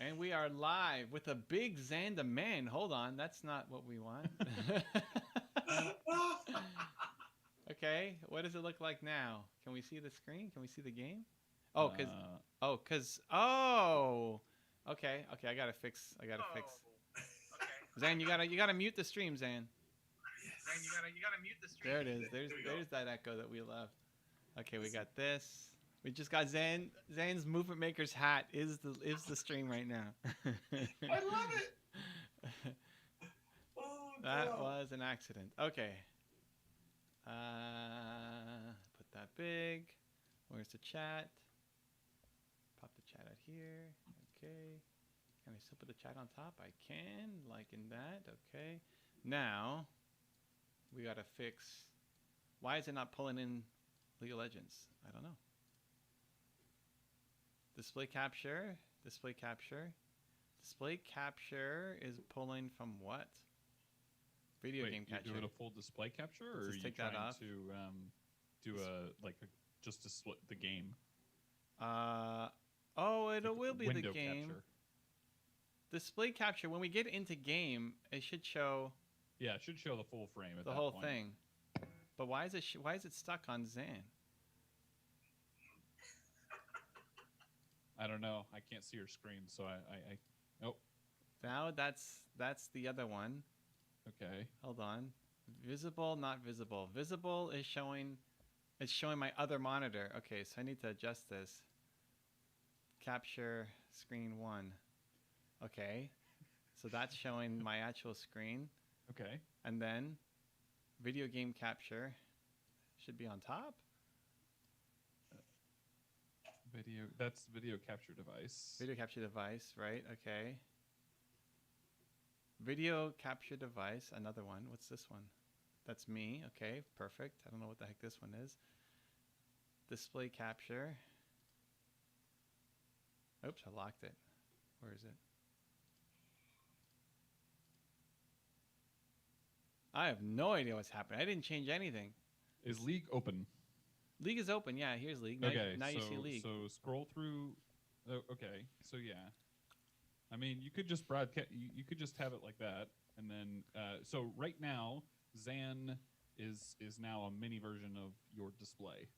And we are live with a big Xanda man. Hold on, that's not what we want. Okay, what does it look like now? Can we see the screen? Can we see the game? Oh, oh. Okay, I gotta fix. Okay. Zan, you gotta mute the stream, Zan. Zan, you gotta mute the stream. There it is. There's that echo that we left. Okay, we got this. We just got Zan. Zan's Movement Maker's hat is the stream right now. I love it. Oh, that was an accident. Okay. Put that big. Where's the chat? Pop the chat out here. Okay. Can I still put the chat on top? I can. Liking that. Okay. Now, we gotta fix. Why is it not pulling in League of Legends? I don't know. Display capture. Display capture. Display capture is pulling from what? Video game capture. You're doing a full display capture, or are you take trying that off? to do just display the game? Oh, it will be the Window game. capture. Display capture. When we get into game, it should show. Yeah, it should show the full frame at the that whole point. thing. But why is it stuck on Zan? I don't know. I can't see your screen, so I oh. Now that's the other one. Okay. Hold on. Visible, not visible. Visible is showing. It's showing my other monitor. Okay, so I need to adjust this. Capture screen 1. Okay. So that's showing my actual screen. Okay. And then video game capture should be on top. That's video capture device. Video capture device, right? Okay. Video capture device, another one. What's this one? That's me. Okay, perfect. I don't know what the heck this one is. Display capture. Oops, I locked it. Where is it? I have no idea what's happening. I didn't change anything. Is League open? League is open. Yeah, here's League. Now you see League. So scroll through. Okay, so yeah. I mean, you could just broadcast. You could just have it like that, and then so right now, Zan is now a mini version of your display.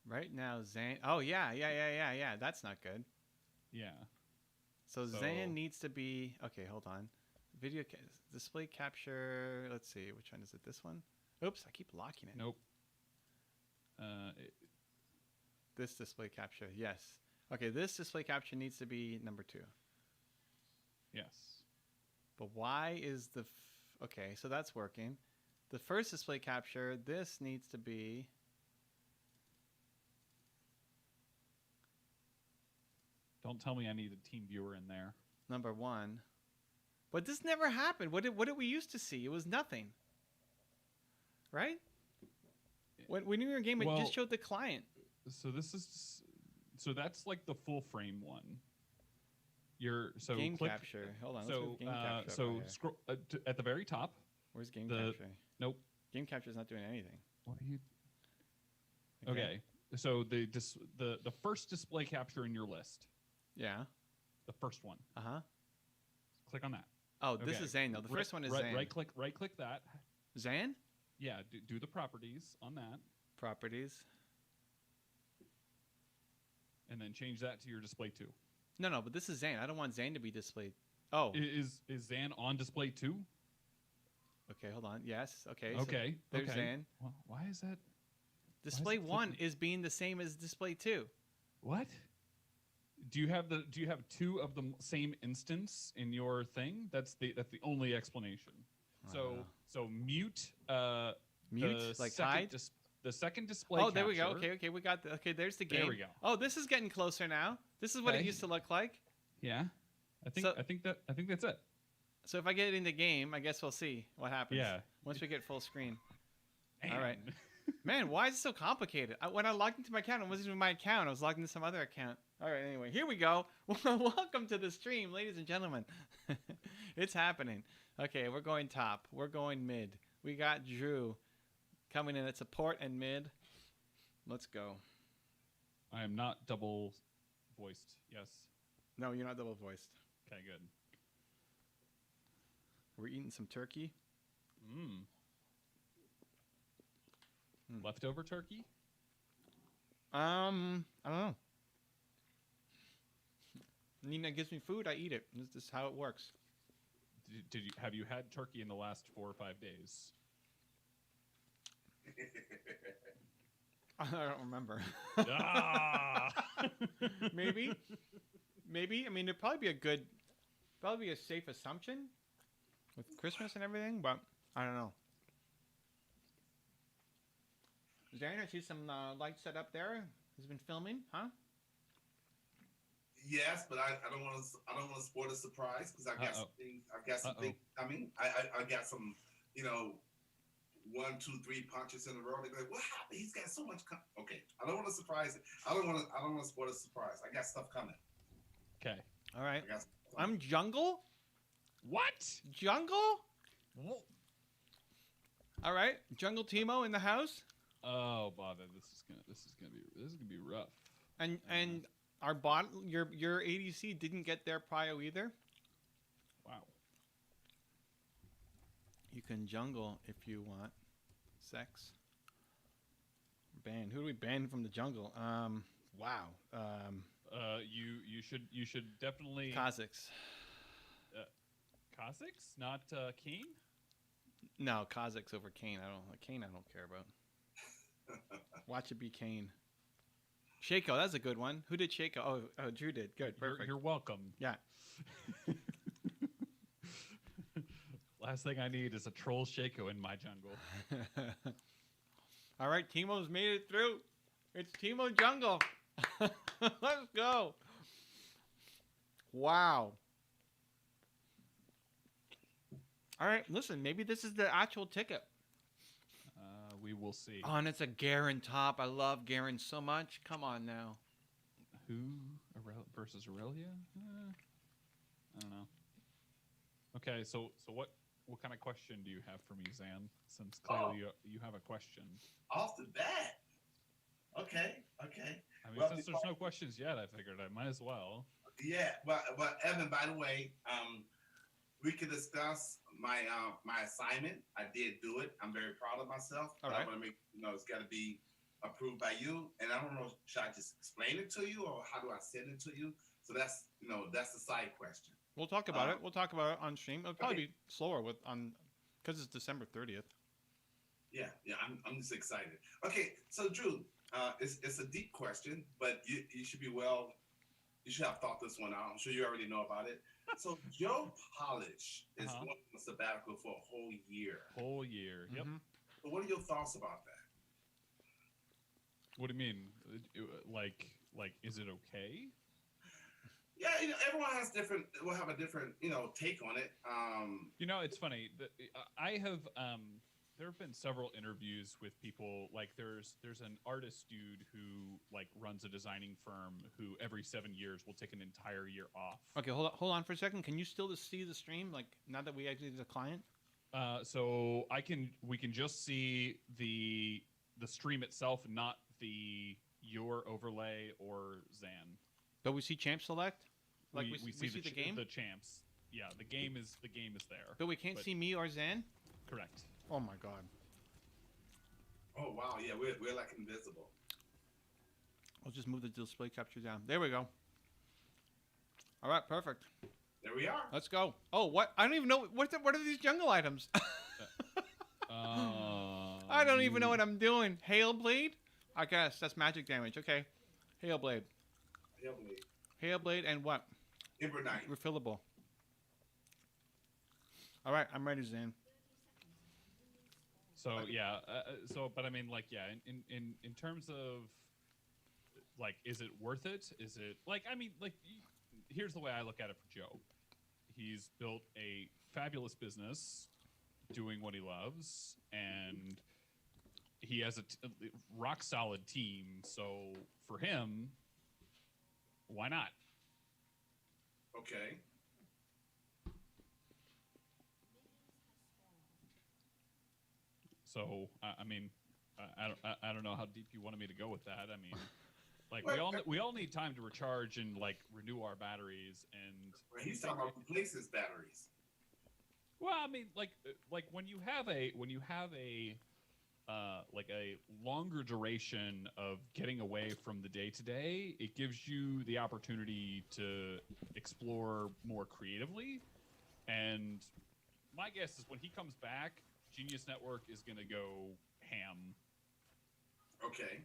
Right now, Zan. Oh yeah. That's not good. Yeah. So Zan needs to be. Okay, hold on. Display capture. Let's see. Which one is it? This one? Oops, I keep locking it. Nope. This display capture. Yes. Okay, this display capture needs to be number 2. Yes. But why is the... okay, so that's working. The first display capture, this needs to be... Don't tell me I need a team viewer in there. number 1. But this never happened. What did we used to see? It was nothing. Right? When we were in game, it just showed the client. So this is... So that's like the full frame one. Game capture. Hold on. Let's move game capture. Scroll at the very top. Where's game capture? Nope. Game capture is not doing anything. What are you? Okay. So the first display capture in your list. Yeah. The first one. Click on that. Oh, this is Zan though. The first one is Zan. Right click that. Zan? Yeah. Do the properties on that. Properties. And then change that to your display 2. No, but this is Zan. I don't want Zan to be displayed. Oh. Is Zan on display 2? Okay, hold on. Yes. Okay. Okay. So there's Zan. Well, why is that? Display 1 is being the same as display 2. What? Do you have 2 of the same instance in your thing? That's the only explanation. So mute mute like hide. The second display. Oh, there we go. Okay, we got okay. There's the game. There we go. Oh, this is getting closer now. This is what it used to look like. Yeah, I think that's it. So if I get it in the game, I guess we'll see what happens. Yeah. Once we get full screen. Man. All right. Man, why is it so complicated? When I logged into my account, it wasn't even my account. I was logged into some other account. All right. Anyway, here we go. Welcome to the stream, ladies and gentlemen. It's happening. Okay, we're going top. We're going mid. We got Drew coming in at support and mid. Let's go. I am not double voiced. Yes. No, you're not double voiced. Okay, good. We're eating some turkey. Mm. Mm. Leftover turkey? I don't know. Nina gives me food, I eat it. This is how it works. Have you had turkey in the last 4 or 5 days? I don't remember. Ah! Maybe. I mean, it'd probably be a safe assumption with Christmas and everything, but I don't know. Zane, I see some lights set up there. Has been filming, huh? Yes, but I don't want to spoil the surprise because I've got some things coming. I got some, 1, 2, 3 punches in a row. They're like, what happened? He's got so much. Okay, I don't want to surprise it. I don't want to spoil the surprise. I got stuff coming. Okay. All right. I'm Jungle. What? Jungle? All right. Jungle Teemo in the house. Oh, bother! This is gonna be rough. And our bot, your ADC didn't get their prio either. Wow. You can jungle if you want. Sex. Ban. Who do we ban from the jungle? Wow. You should definitely Kazakhs. Kazakhs, not Kane. No, Kazakhs over Kane. Kane I don't care about. Watch it be Kane. Shaco, that's a good one. Who did Shaco? Oh, Drew did. Good, perfect. You're welcome. Yeah. Last thing I need is a troll Shaco in my jungle. All right, Teemo's made it through. It's Teemo Jungle. Let's go. Wow. All right, listen, maybe this is the actual ticket. We will see. Oh, and it's a Garen top. I love Garen so much. Come on now. Who versus Aurelia? I don't know. Okay, so what kind of question do you have for me, Zan? Since clearly you have a question. Off the bat. Okay. I mean, since there's no questions yet, I figured I might as well. Yeah, but Evan, by the way, we can discuss my assignment. I did do it. I'm very proud of myself. All right. I want to make it's got to be approved by you. And I don't know, should I just explain it to you or how do I send it to you? So that's the side question. We'll talk about it. We'll talk about it on stream. It'll probably be slower because it's December 30th. Yeah. I'm just excited. Okay, so Drew, it's a deep question, but you should be you should have thought this one out. I'm sure you already know about it. So Joe Polish is going on a sabbatical for a whole year. Yep. So what are your thoughts about that? What do you mean? Like, is it okay? Yeah, everyone will have a different, take on it. It's funny. I have there have been several interviews with people. Like, there's an artist dude who runs a designing firm who every 7 years will take an entire year off. Okay, hold on for a second. Can you still see the stream? Now that we exited the client? So we can just see the stream itself, not your overlay or Zan. But we see champ select? We see the game? The champs. Yeah, the game is there. But we can't see me or Zan? Correct. Oh my god. Oh wow, yeah, we're like invisible. I'll just move the display capture down. There we go. All right, perfect. There we are. Let's go. Oh, what? I don't even know. What are these jungle items? I don't even know what I'm doing. Hail Blade? I guess that's magic damage. Okay. Hail Blade. Hail Blade and what? Embernight. Refillable. All right, I'm ready, Zan. So yeah, but I mean, in terms of is it worth it? Is it here's the way I look at it for Joe. He's built a fabulous business, doing what he loves, and he has a rock solid team. So for him, why not? Okay. So I mean, I don't know how deep you wanted me to go with that. I mean, Like we all need time to recharge and like renew our batteries. And he's talking about replace his batteries. Well, I mean, like when you have a like a longer duration of getting away from the day to day, it gives you the opportunity to explore more creatively. And my guess is when he comes back, Genius Network is going to go ham. Okay.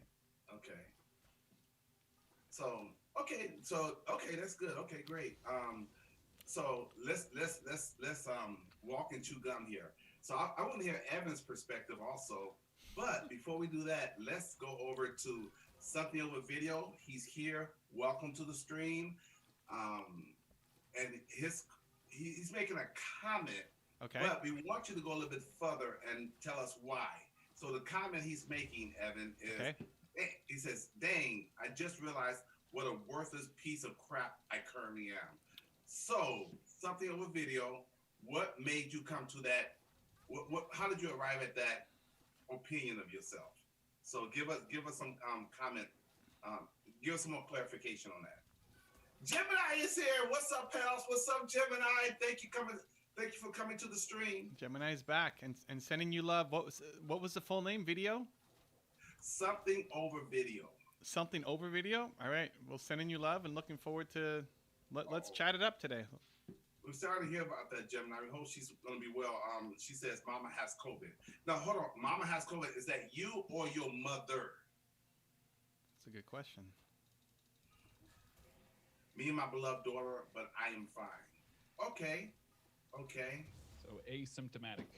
So that's good. Okay, great. So let's walk and chew gum here. So I want to hear Evan's perspective also. But before we do that, let's go over to Something Over Video. He's here. Welcome to the stream. And he's making a comment. Okay. But we want you to go a little bit further and tell us why. So the comment he's making, Evan, is he says, "Dang, I just realized what a worthless piece of crap I currently am." So Something Over Video. What made you come to that? How did you arrive at that opinion of yourself? So give us some comment. Give us some more clarification on that. Gemini is here. What's up, pals? What's up, Gemini? Thank you for coming to the stream. Gemini's back and sending you love. What was the full name? Video? Something Over Video. Something Over Video? All right. Well, sending you love and looking forward to let's chat it up today. We're starting to hear about that, Gemini. We hope she's going to be well. She says Mama has COVID. Now, hold on. Mama has COVID. Is that you or your mother? That's a good question. Me and my beloved daughter, but I am fine. Okay. So asymptomatic.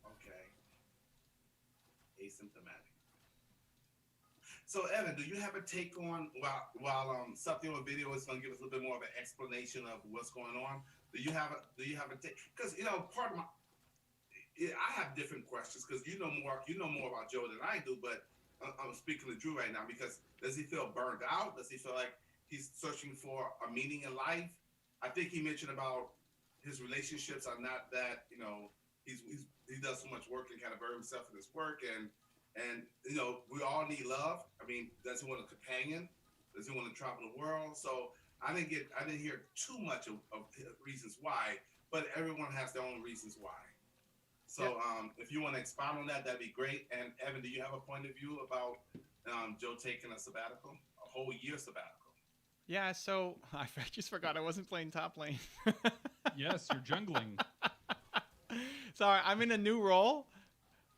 Okay. Asymptomatic. So Evan, do you have a take on while Something Over Video is going to give us a little bit more of an explanation of what's going on? Do you have a take? Because part of I have different questions because you know more about Joe than I do. But I'm speaking to Drew right now because does he feel burned out? Does he feel like he's searching for a meaning in life? I think he mentioned about his relationships are not that he does so much work and kind of bury himself in his work and we all need love. I mean, does he want a companion? Does he want to travel the world? So I didn't hear too much of reasons why, but everyone has their own reasons why. So if you want to expound on that, that'd be great. And Evan, do you have a point of view about Joe taking a sabbatical, a whole year sabbatical? Yeah, so I just forgot I wasn't playing top lane. Yes, you're jungling. Sorry, I'm in a new role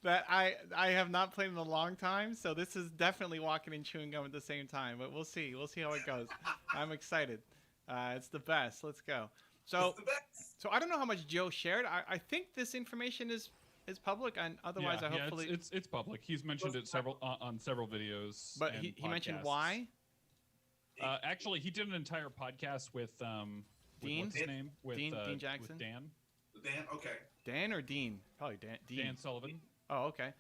that I have not played in a long time, so this is definitely walking and chewing gum at the same time. But we'll see how it goes. I'm excited. It's the best. Let's go. So I don't know how much Joe shared. I think this information is public, and otherwise hopefully it's public. He's mentioned it on several videos. But he mentioned why. Actually, he did an entire podcast with Dean. What's his name? Dean Jackson. With Dan. Dan, okay. Dan or Dean? Probably Dan. Dan Sullivan. Oh, okay.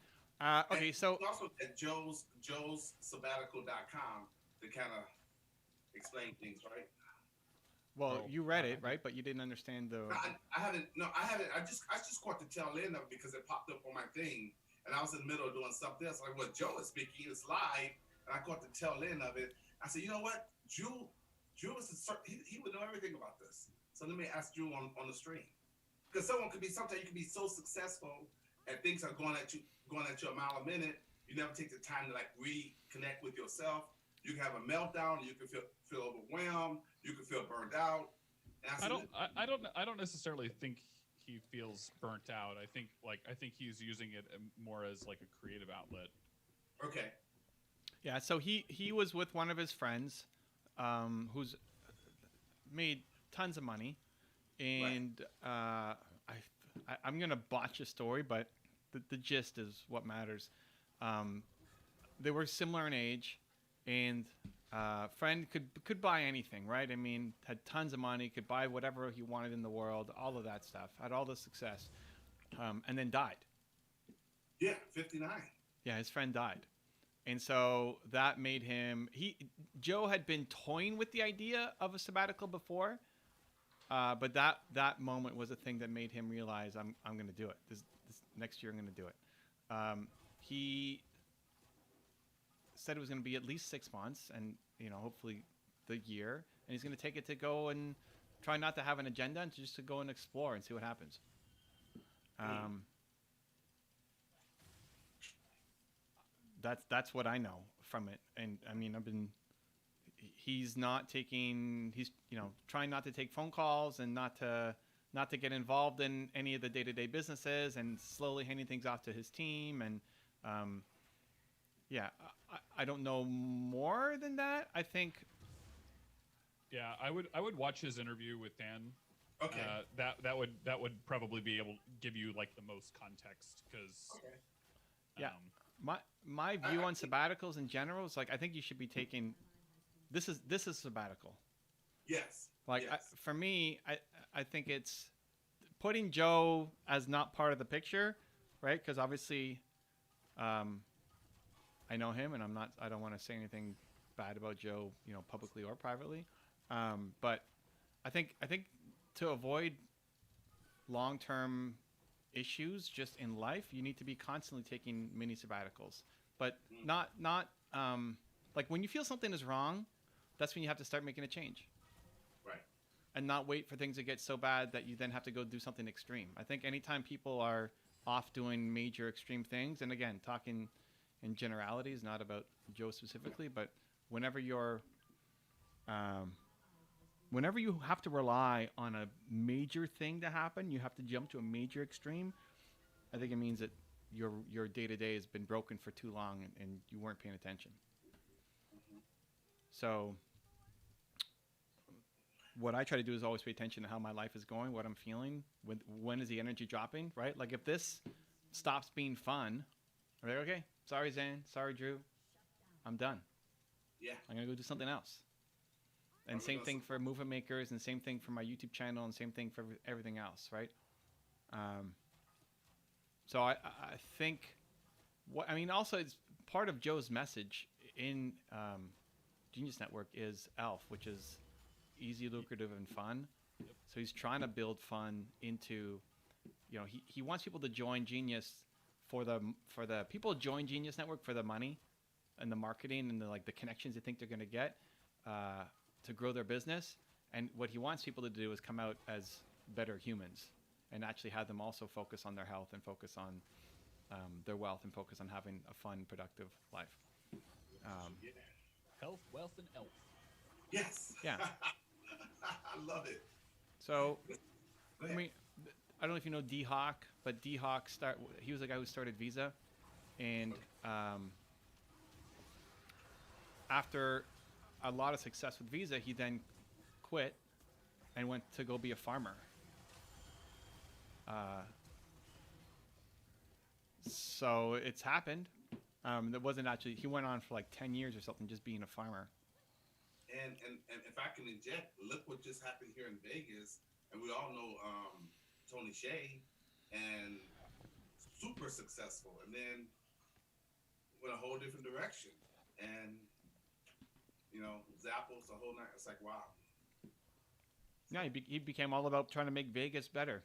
Okay, so also at joesabbatical.com to kind of explain things, right? Well, you read it, right? But you didn't understand the. I haven't. No, I haven't. I just caught the tail end of it because it popped up on my thing, and I was in the middle of doing something else. Like, well, Joe is speaking. It's live, and I caught the tail end of it. I said, you know what, Drew is he would know everything about this. So let me ask Drew on the stream, because sometimes you can be so successful and things are going at you a mile a minute. You never take the time to like reconnect with yourself. You can have a meltdown. You can feel overwhelmed. You can feel burned out. And I don't necessarily think he feels burnt out. I think he's using it more as like a creative outlet. Okay. Yeah, so he was with one of his friends, who's made tons of money, and I'm gonna botch a story, but the gist is what matters. They were similar in age, and friend could buy anything, right? I mean, had tons of money, could buy whatever he wanted in the world, all of that stuff, had all the success, and then died. Yeah, 59. Yeah, his friend died. And so that made him. Joe had been toying with the idea of a sabbatical before, but that moment was a thing that made him realize I'm going to do it. This next year I'm going to do it. said it was going to be at least 6 months, and hopefully the year. And he's going to take it to go and try not to have an agenda and just to go and explore and see what happens. That's what I know from it. And I mean, he's trying not to take phone calls and not to get involved in any of the day-to-day businesses, and slowly handing things off to his team. And I don't know more than that. I think. Yeah, I would watch his interview with Dan. Okay. That would probably be able to give you like the most context, because. Okay. Yeah. My view on sabbaticals in general is like, I think you should be taking. This is sabbatical. Yes. Like yes. For me, I think it's putting Joe as not part of the picture, right? Because obviously, I know him, and I don't want to say anything bad about Joe, publicly or privately. But I think to avoid long-term issues just in life, you need to be constantly taking mini sabbaticals, but not like when you feel something is wrong, that's when you have to start making a change. Right. And not wait for things to get so bad that you then have to go do something extreme. I think anytime people are off doing major extreme things, and again, talking in generalities, not about Joe specifically, but whenever you have to rely on a major thing to happen, you have to jump to a major extreme. I think it means that your day-to-day has been broken for too long, and you weren't paying attention. So what I try to do is always pay attention to how my life is going, what I'm feeling, when is the energy dropping, right? Like if this stops being fun, I'm like, okay, sorry Zan, sorry Drew, I'm done. Yeah. I'm going to go do something else. And same thing for movement makers, and same thing for my YouTube channel, and same thing for everything else, right? So I think also it's part of Joe's message in Genius Network is ELF, which is easy, lucrative, and fun. Yep. So he's trying to build fun into, he wants people to join Genius for the people join Genius Network for the money and the marketing and the connections they think they're going to get to grow their business. And what he wants people to do is come out as better humans, and actually have them also focus on their health, and focus on their wealth, and focus on having a fun, productive life. Yeah. Health, wealth, and elf. Yes. Yeah. I love it. So, I mean, I don't know if you know D-Hawk, but D-Hawk he was the guy who started Visa, and after a lot of success with Visa, he then quit and went to go be a farmer. So it's happened. That wasn't actually, he went on for like 10 years or something just being a farmer. And if I can inject, look what just happened here in Vegas, and we all know Tony Hsieh, and super successful, and then went a whole different direction, and Zappos, the whole night. It's like, wow. Yeah, he became all about trying to make Vegas better.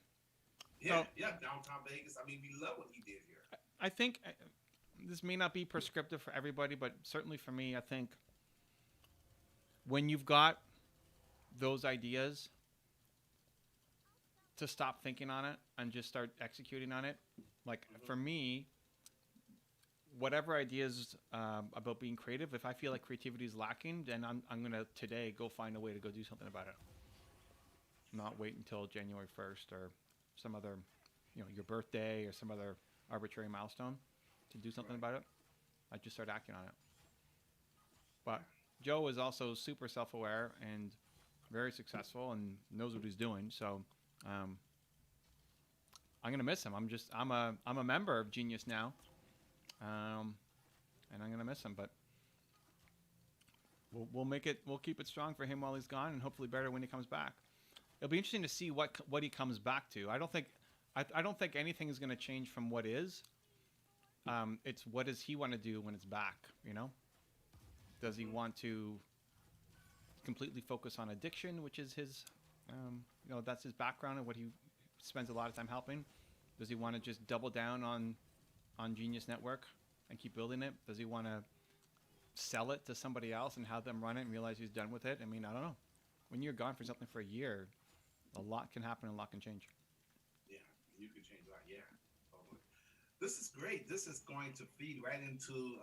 Yeah, downtown Vegas. I mean, we love what he did here. I think this may not be prescriptive for everybody, but certainly for me, I think when you've got those ideas, to stop thinking on it and just start executing on it. Like for me, whatever ideas about being creative, if I feel like creativity is lacking, then I'm gonna today go find a way to go do something about it. Not wait until January 1st or some other, your birthday or some other arbitrary milestone to do something about it. I just start acting on it. But Joe is also super self-aware and very successful and knows what he's doing. So I'm gonna miss him. I'm a member of Genius now, and I'm gonna miss him. But we'll keep it strong for him while he's gone, and hopefully better when he comes back. It'll be interesting to see what he comes back to. I don't think anything is gonna change from what is. It's what does he want to do when it's back? Does he want to completely focus on addiction, which is his, that's his background and what he spends a lot of time helping? Does he want to just double down on Genius Network and keep building it? Does he want to sell it to somebody else and have them run it and realize he's done with it. I mean, I don't know. When you're gone for something for a year, a lot can happen and a lot can change. Yeah, you can change a lot. Yeah. Totally. This is great. This is going to feed right into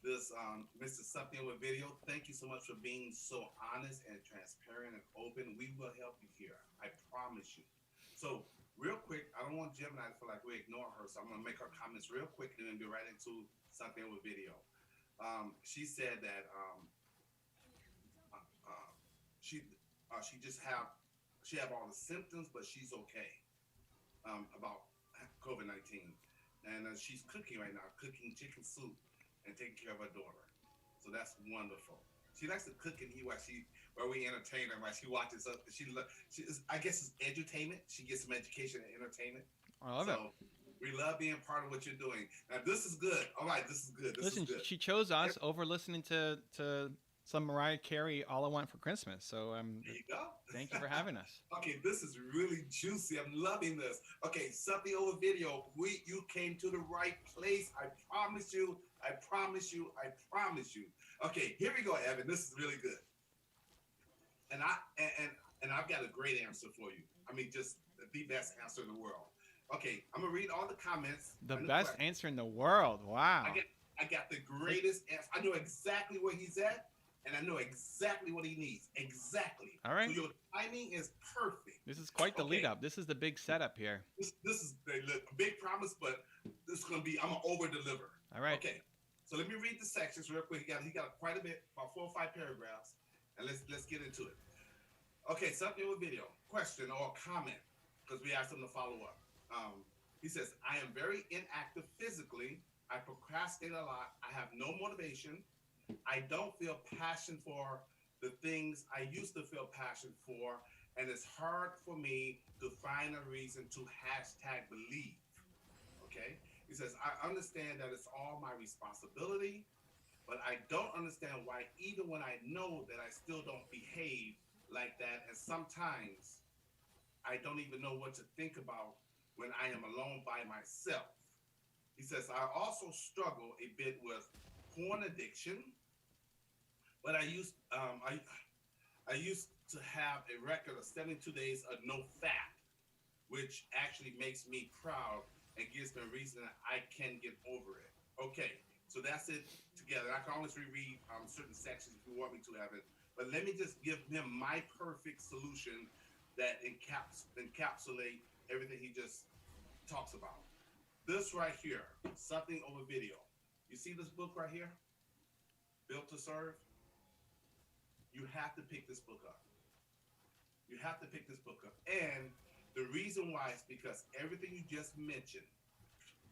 this Mr. Something with Video. Thank you so much for being so honest and transparent and open. We will help you here. I promise you. So real quick, I don't want Gemini to feel like we ignore her, so I'm going to make her comments real quick and then get right into Something with Video. She said that she just have all the symptoms, but she's okay about COVID-19. And she's cooking right now, cooking chicken soup and taking care of her daughter. So that's wonderful. She likes to cook and eat while we entertain her, while she watches. I guess it's edutainment. She gets some education and entertainment. I love it. We love being part of what you're doing. Now this is good. All right, this is good. Listen, is good. She chose us over listening to some Mariah Carey "All I Want for Christmas." So there you go. Thank you for having us. Okay, this is really juicy. I'm loving this. Okay, Something Over Video. You came to the right place. I promise you. I promise you. I promise you. Okay, here we go, Evan. This is really good. And I've got a great answer for you. I mean, just the best answer in the world. Okay, I'm gonna read all the comments. The best answer in the world. Wow. I got the greatest answer. I know exactly where he's at, and I know exactly what he needs. Exactly. All right. So your timing is perfect. This is quite the lead up. This is the big setup here. This is a big promise, but this is gonna be. I'm gonna over deliver. All right. Okay. So let me read the sections real quick. He got quite a bit, about 4 or 5 paragraphs, and let's get into it. Okay, Something with Video. Question or comment, because we asked him to follow up. He says, I am very inactive physically. I procrastinate a lot. I have no motivation. I don't feel passion for the things I used to feel passion for. And it's hard for me to find a reason to #believe. Okay. He says, I understand that it's all my responsibility, but I don't understand why, even when I know that I still don't behave like that. And sometimes I don't even know what to think about when I am alone by myself. He says, I also struggle a bit with porn addiction, but I used to have a record of 72 days of no fat, which actually makes me proud and gives me a reason that I can get over it. Okay, so that's it together. I can always reread certain sections if you want me to have it, but let me just give him my perfect solution that encapsulate everything he just talks about. This right here, Something Over Video. You see this book right here? Built to Serve? You have to pick this book up. You have to pick this book up. And the reason why is because everything you just mentioned,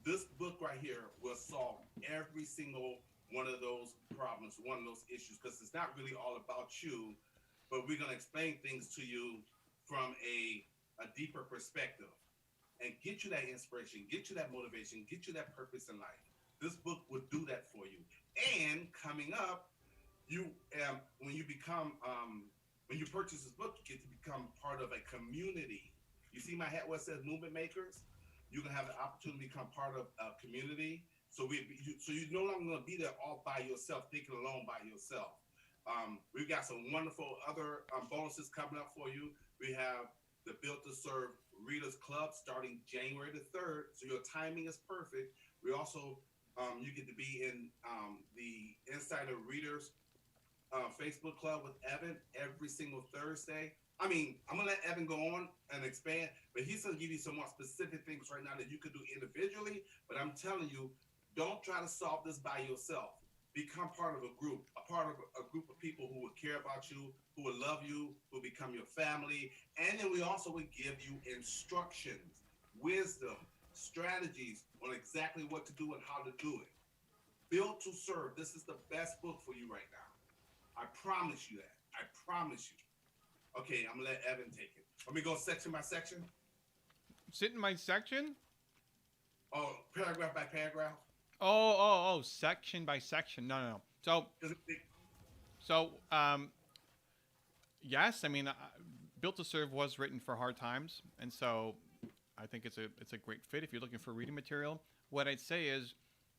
this book right here will solve every single one of those problems, one of those issues, because it's not really all about you, but we're going to explain things to you from a deeper perspective and get you that inspiration, get you that motivation, get you that purpose in life. This book will do that for you. And coming up, you when you purchase this book, you get to become part of a community. You see my hat where it says Movement Makers? You're gonna have the opportunity to become part of a community. So you're no longer gonna be there all by yourself, thinking alone by yourself. We've got some wonderful other bonuses coming up for you. We have the Built to Serve Readers Club starting January the 3rd. So your timing is perfect. We also, you get to be in the Insider Readers Facebook Club with Evan every single Thursday. I mean, I'm going to let Evan go on and expand, but he's going to give you some more specific things right now that you could do individually. But I'm telling you, don't try to solve this by yourself. Become part of a group of people who will care about you, who will love you, who will become your family. And then we also will give you instructions, wisdom, strategies on exactly what to do and how to do it. Built to Serve. This is the best book for you right now. I promise you that. I promise you. Okay, I'm going to let Evan take it. Let me go section by section. Sit in my section? Oh, paragraph by paragraph. Oh, section by section. No. So, yes, I mean, Built to Serve was written for hard times, and so I think it's a great fit if you're looking for reading material. What I'd say is,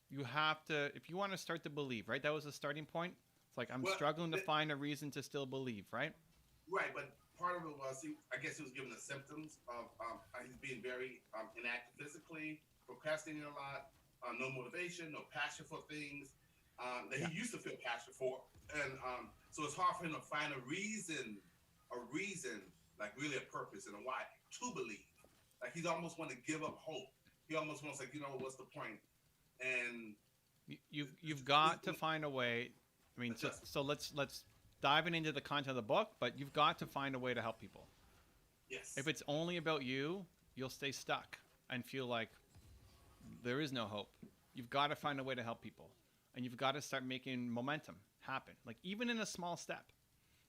you have to, if you want to start to believe, right? That was a starting point. It's like, I'm Well, struggling to find a reason to still believe, right? Right, but part of it was I guess he was given the symptoms of he's being very inactive physically, procrastinating a lot, no motivation, no passion for things that he used to feel passion for, and so it's hard for him to find a reason, like really a purpose and a why to believe. Like he's almost want to give up hope. He almost wants like, what's the point? And you've got to find a way. I mean, so let's diving into the content of the book, but you've got to find a way to help people. Yes. If it's only about you, you'll stay stuck and feel like there is no hope. You've got to find a way to help people, and you've got to start making momentum happen, like even in a small step.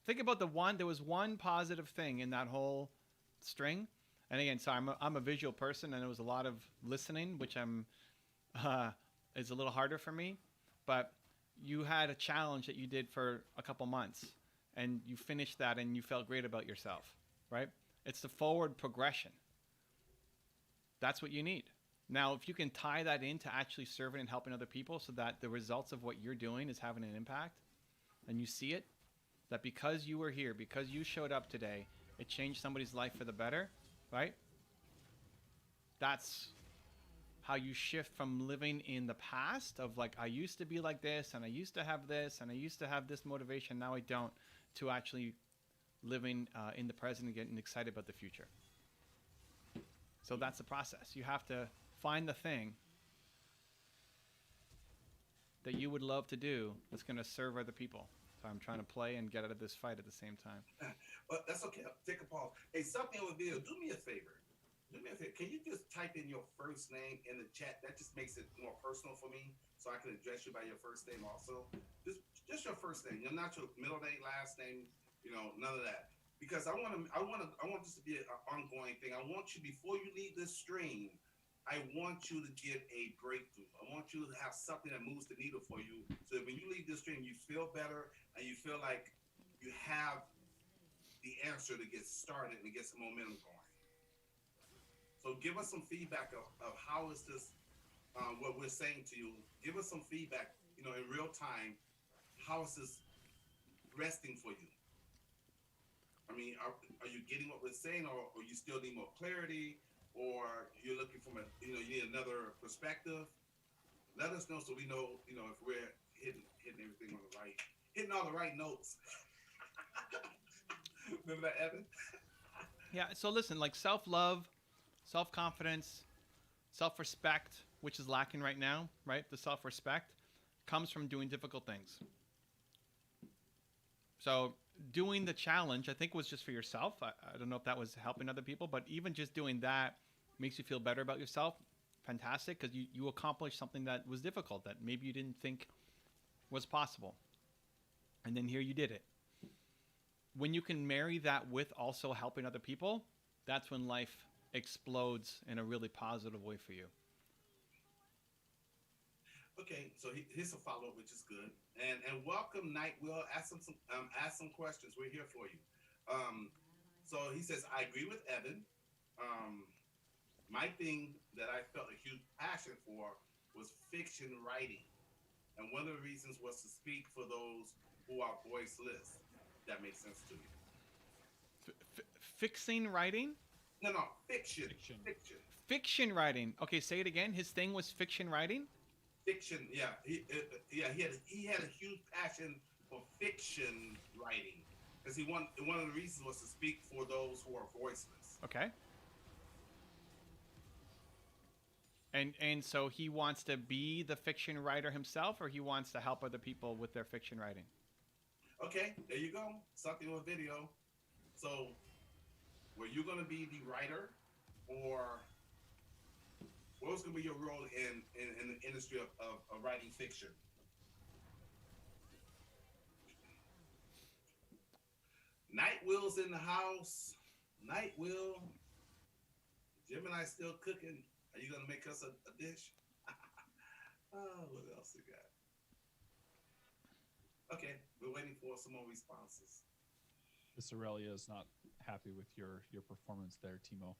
Think about there was one positive thing in that whole string. And again, sorry, I'm a visual person, and there was a lot of listening, which is a little harder for me, but you had a challenge that you did for a couple months, and you finished that, and you felt great about yourself, right? It's the forward progression. That's what you need. Now, if you can tie that into actually serving and helping other people so that the results of what you're doing is having an impact, and you see it, that because you were here, because you showed up today, it changed somebody's life for the better, right? That's how you shift from living in the past of like, I used to be like this, and I used to have this, and I used to have this motivation, now I don't, to actually living in the present and getting excited about the future. So that's the process. You have to find the thing that you would love to do that's going to serve other people. So I'm trying to play and get out of this fight at the same time. But that's okay. Take a pause. Hey, something on the video. Do me a favor. Can you just type in your first name in the chat? That just makes it more personal for me, so I can address you by your first name also. Just your first name. You're not your middle name, last name. None of that. Because I want this to be an ongoing thing. I want you, before you leave this stream, I want you to get a breakthrough. I want you to have something that moves the needle for you, so that when you leave this stream, you feel better and you feel like you have the answer to get started and get some momentum going. So give us some feedback of how is this, what we're saying to you. Give us some feedback, in real time. How is this resting for you? I mean, are you getting what we're saying, or you still need more clarity, or you're looking from you need another perspective? Let us know so we know, if we're hitting everything hitting all the right notes. Remember that, Evan? Yeah. So listen, like self-love, self-confidence, self-respect, which is lacking right now, right? The self-respect comes from doing difficult things. So doing the challenge, I think, was just for yourself. I don't know if that was helping other people, but even just doing that makes you feel better about yourself. Fantastic, because you accomplished something that was difficult, that maybe you didn't think was possible. And then here you did it. When you can marry that with also helping other people, that's when life explodes in a really positive way for you. Okay, so here's a follow-up, which is good. And welcome, Night. We'll ask some questions. We're here for you. So he says, I agree with Evan. My thing that I felt a huge passion for was fiction writing. And one of the reasons was to speak for those who are voiceless. That makes sense to you. Fixing writing? No, fiction. Fiction writing. Okay, say it again. His thing was fiction writing? Fiction, yeah. He had a huge passion for fiction writing, because one of the reasons was to speak for those who are voiceless. Okay. And so he wants to be the fiction writer himself, or he wants to help other people with their fiction writing? Okay, there you go. Something on video. So, were you going to be the writer, or what was going to be your role in the industry of writing fiction? Night Will's in the house. Night Will. Gemini still cooking. Are you going to make us a dish? What else we got? Okay, we're waiting for some more responses. This Aurelia is not happy with your performance there, Teemo.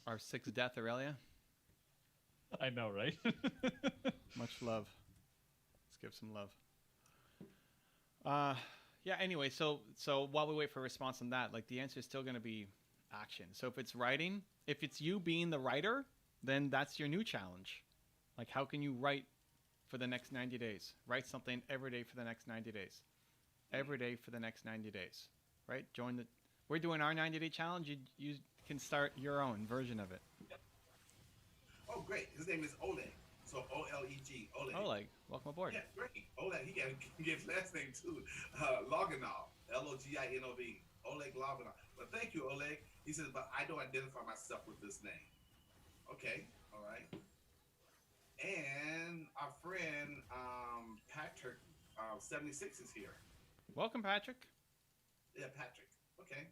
Our sixth death, Aurelia? I know, right? Much love. Let's give some love. Yeah. Anyway, so while we wait for a response on that, like the answer is still going to be action. So if it's writing, if it's you being the writer, then that's your new challenge. Like, how can you write for the next 90 days? Write something every day for the next 90 days. Every day for the next 90 days. Right? Join the. We're doing our 90-day challenge. You can start your own version of it. Oh, great. His name is Oleg. So O-L-E-G. Oleg. Oleg, welcome aboard. Yeah, great. Oleg. He got to get his last name too. Loginov. L-O-G-I-N-O-V. Oleg Loginov. But thank you, Oleg. He says, but I don't identify myself with this name. Okay. All right. And our friend Patrick 76 is here. Welcome, Patrick. Yeah, Patrick. Okay.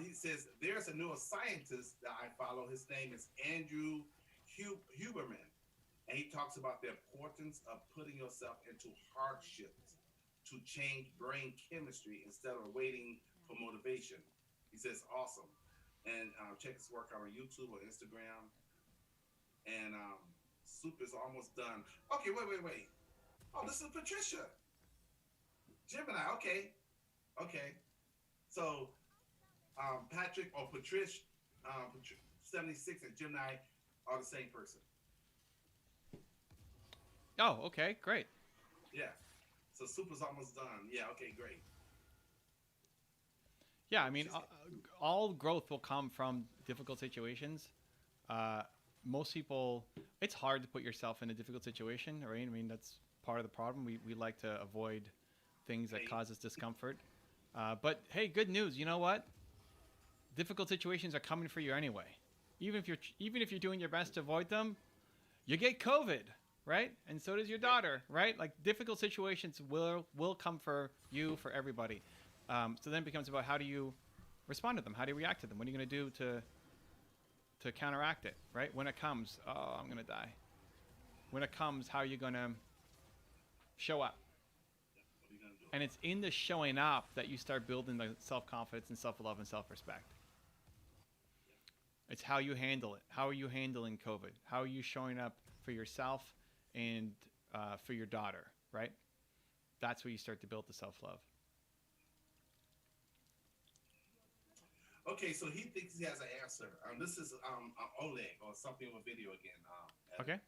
He says, there's a neuroscientist that I follow. His name is Andrew Huberman. And he talks about the importance of putting yourself into hardships to change brain chemistry instead of waiting for motivation. He says, awesome. And check his work out on YouTube or Instagram. And soup is almost done. Okay, wait. Oh, this is Patricia. Gemini, okay. So, Patrick or Patricia, 76 and Gemini are the same person. Oh, okay, great. Yeah. So soup is almost done. Yeah, okay, great. Yeah, I mean, all growth will come from difficult situations. Most people, it's hard to put yourself in a difficult situation, right? I mean, that's part of the problem. We like to avoid things that cause us discomfort. But hey, good news. You know what? Difficult situations are coming for you anyway. Even if you're doing your best to avoid them, you get COVID, right? And so does your daughter, right? Like difficult situations will come for you, for everybody. So then it becomes about how do you respond to them? How do you react to them? What are you going to do to counteract it, right? When it comes, oh, I'm going to die. When it comes, how are you going to show up? And it's in the showing up that you start building the self-confidence and self-love and self-respect. It's how you handle it. How are you handling COVID? How are you showing up for yourself and for your daughter, right? That's where you start to build the self-love. Okay, so he thinks he has an answer. This is Oleg or something with video again. Okay.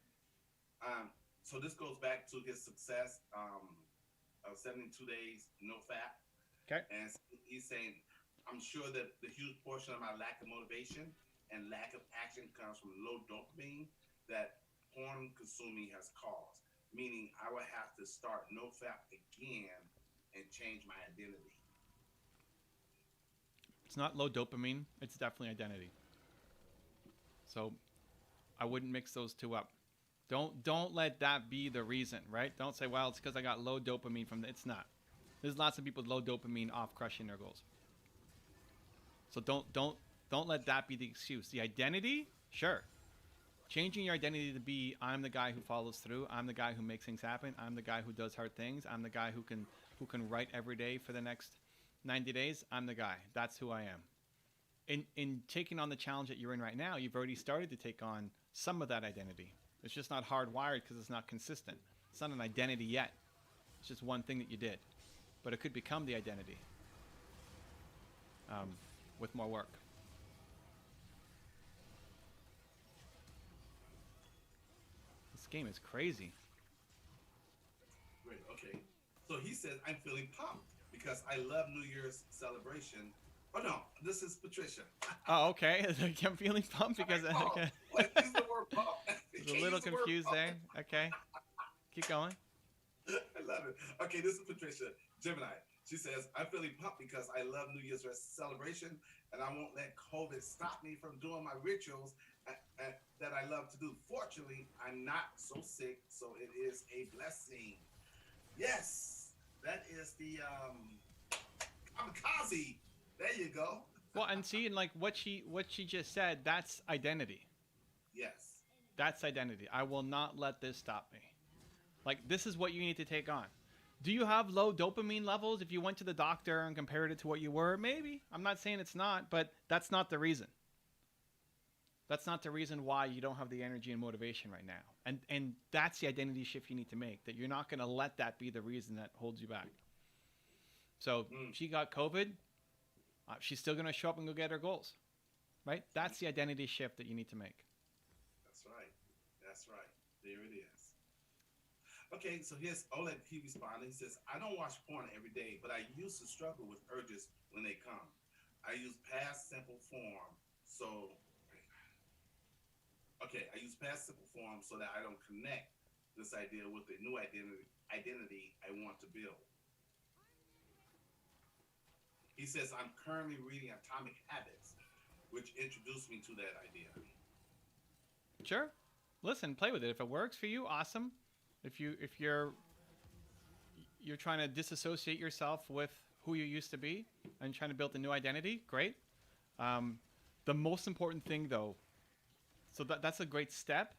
So this goes back to his success of 72 days, no fat. Okay. And he's saying, I'm sure that the huge portion of my lack of motivation and lack of action comes from low dopamine that porn consuming has caused, meaning I will have to start no fat again and change my identity. It's not low dopamine. It's definitely identity. So I wouldn't mix those two up. Don't let that be the reason, right? Don't say, well, it's because I got low dopamine from it's not. There's lots of people with low dopamine off crushing their goals. So don't let that be the excuse. The identity, sure. Changing your identity to be, I'm the guy who follows through. I'm the guy who makes things happen. I'm the guy who does hard things. I'm the guy who can write every day for the next 90 days. I'm the guy. That's who I am. In taking on the challenge that you're in right now, you've already started to take on some of that identity. It's just not hardwired because it's not consistent. It's not an identity yet. It's just one thing that you did. But it could become the identity with more work. This game is crazy. Great, okay. So he says, I'm feeling pumped because I love New Year's celebration. Oh, no, this is Patricia. Oh, okay. I'm feeling pumped because... Okay. Use the word pump. A little confused there. Okay. Keep going. I love it. Okay, this is Patricia, Gemini. She says, I'm feeling pumped because I love New Year's celebration and I won't let COVID stop me from doing my rituals that I love to do. Fortunately, I'm not so sick, so it is a blessing. Yes, that is the kamikaze. There you go. Well, and see, and like what she just said, that's identity. Yes. That's identity. I will not let this stop me. Like, this is what you need to take on. Do you have low dopamine levels if you went to the doctor and compared it to what you were? Maybe. I'm not saying it's not, but that's not the reason. That's not the reason why you don't have the energy and motivation right now. And that's the identity shift you need to make, that you're not going to let that be the reason that holds you back. So she got COVID. She's still going to show up and go get her goals, right? That's the identity shift that you need to make. That's right. That's right. There it is. Okay, so here's Oleg. He responded. He says, I don't watch porn every day, but I used to struggle with urges when they come. I use past simple form. I use past simple form so that I don't connect this idea with the new identity I want to build. He says, I'm currently reading Atomic Habits, which introduced me to that idea. Sure. Listen, play with it. If it works for you, awesome. If you're trying to disassociate yourself with who you used to be and trying to build a new identity, great. The most important thing, though, so that's a great step.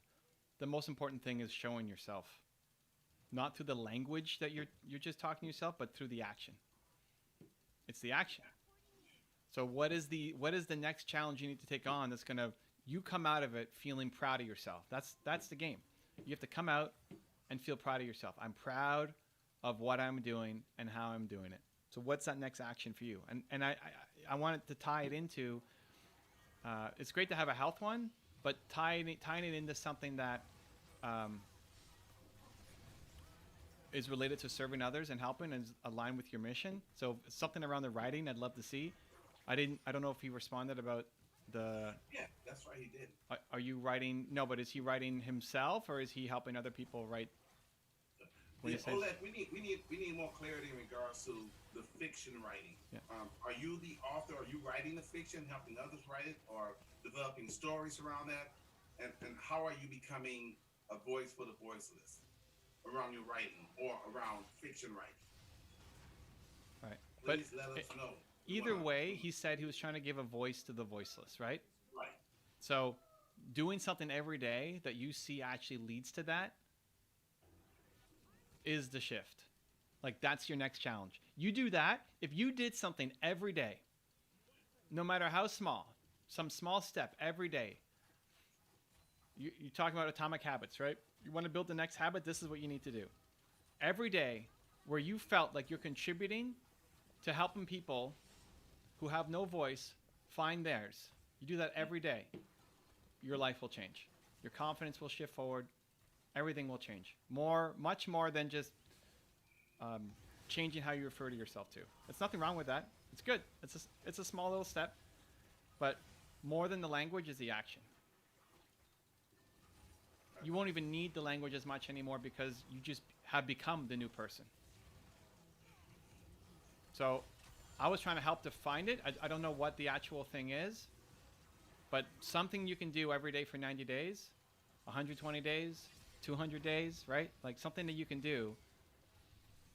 The most important thing is showing yourself, not through the language that you're just talking to yourself, but through the action. It's the action. So what is the next challenge you need to take on that's gonna you come out of it feeling proud of yourself? That's the game. You have to come out and feel proud of yourself. I'm proud of what I'm doing and how I'm doing it. So what's that next action for you? And I wanted to tie it into. It's great to have a health one, but tying it into something that is related to serving others and helping and is aligned with your mission. So something around the writing I'd love to see. I don't know if he responded about the. Yeah, that's right. He did. Are you writing? No, but is he writing himself or is he helping other people write? Yeah, Oleg, we need more clarity in regards to the fiction writing. Yeah. Are you the author? Are you writing the fiction, helping others write it, or developing stories around that? And how are you becoming a voice for the voiceless around your writing or around fiction writing? Right. Please let us know. Either way, he said he was trying to give a voice to the voiceless, right? Right. So doing something every day that you see actually leads to that is the shift. Like, that's your next challenge. You do that. If you did something every day, no matter how small, some small step every day, you're talking about atomic habits, right? You want to build the next habit, this is what you need to do. Every day where you felt like you're contributing to helping people who have no voice find theirs, you do that every day, your life will change. Your confidence will shift forward. Everything will change. Much more than just changing how you refer to yourself to. There's nothing wrong with that. It's good. It's a small little step. But more than the language is the action. You won't even need the language as much anymore because you just have become the new person. So I was trying to help to find it. I don't know what the actual thing is, but something you can do every day for 90 days, 120 days, 200 days, right? Like something that you can do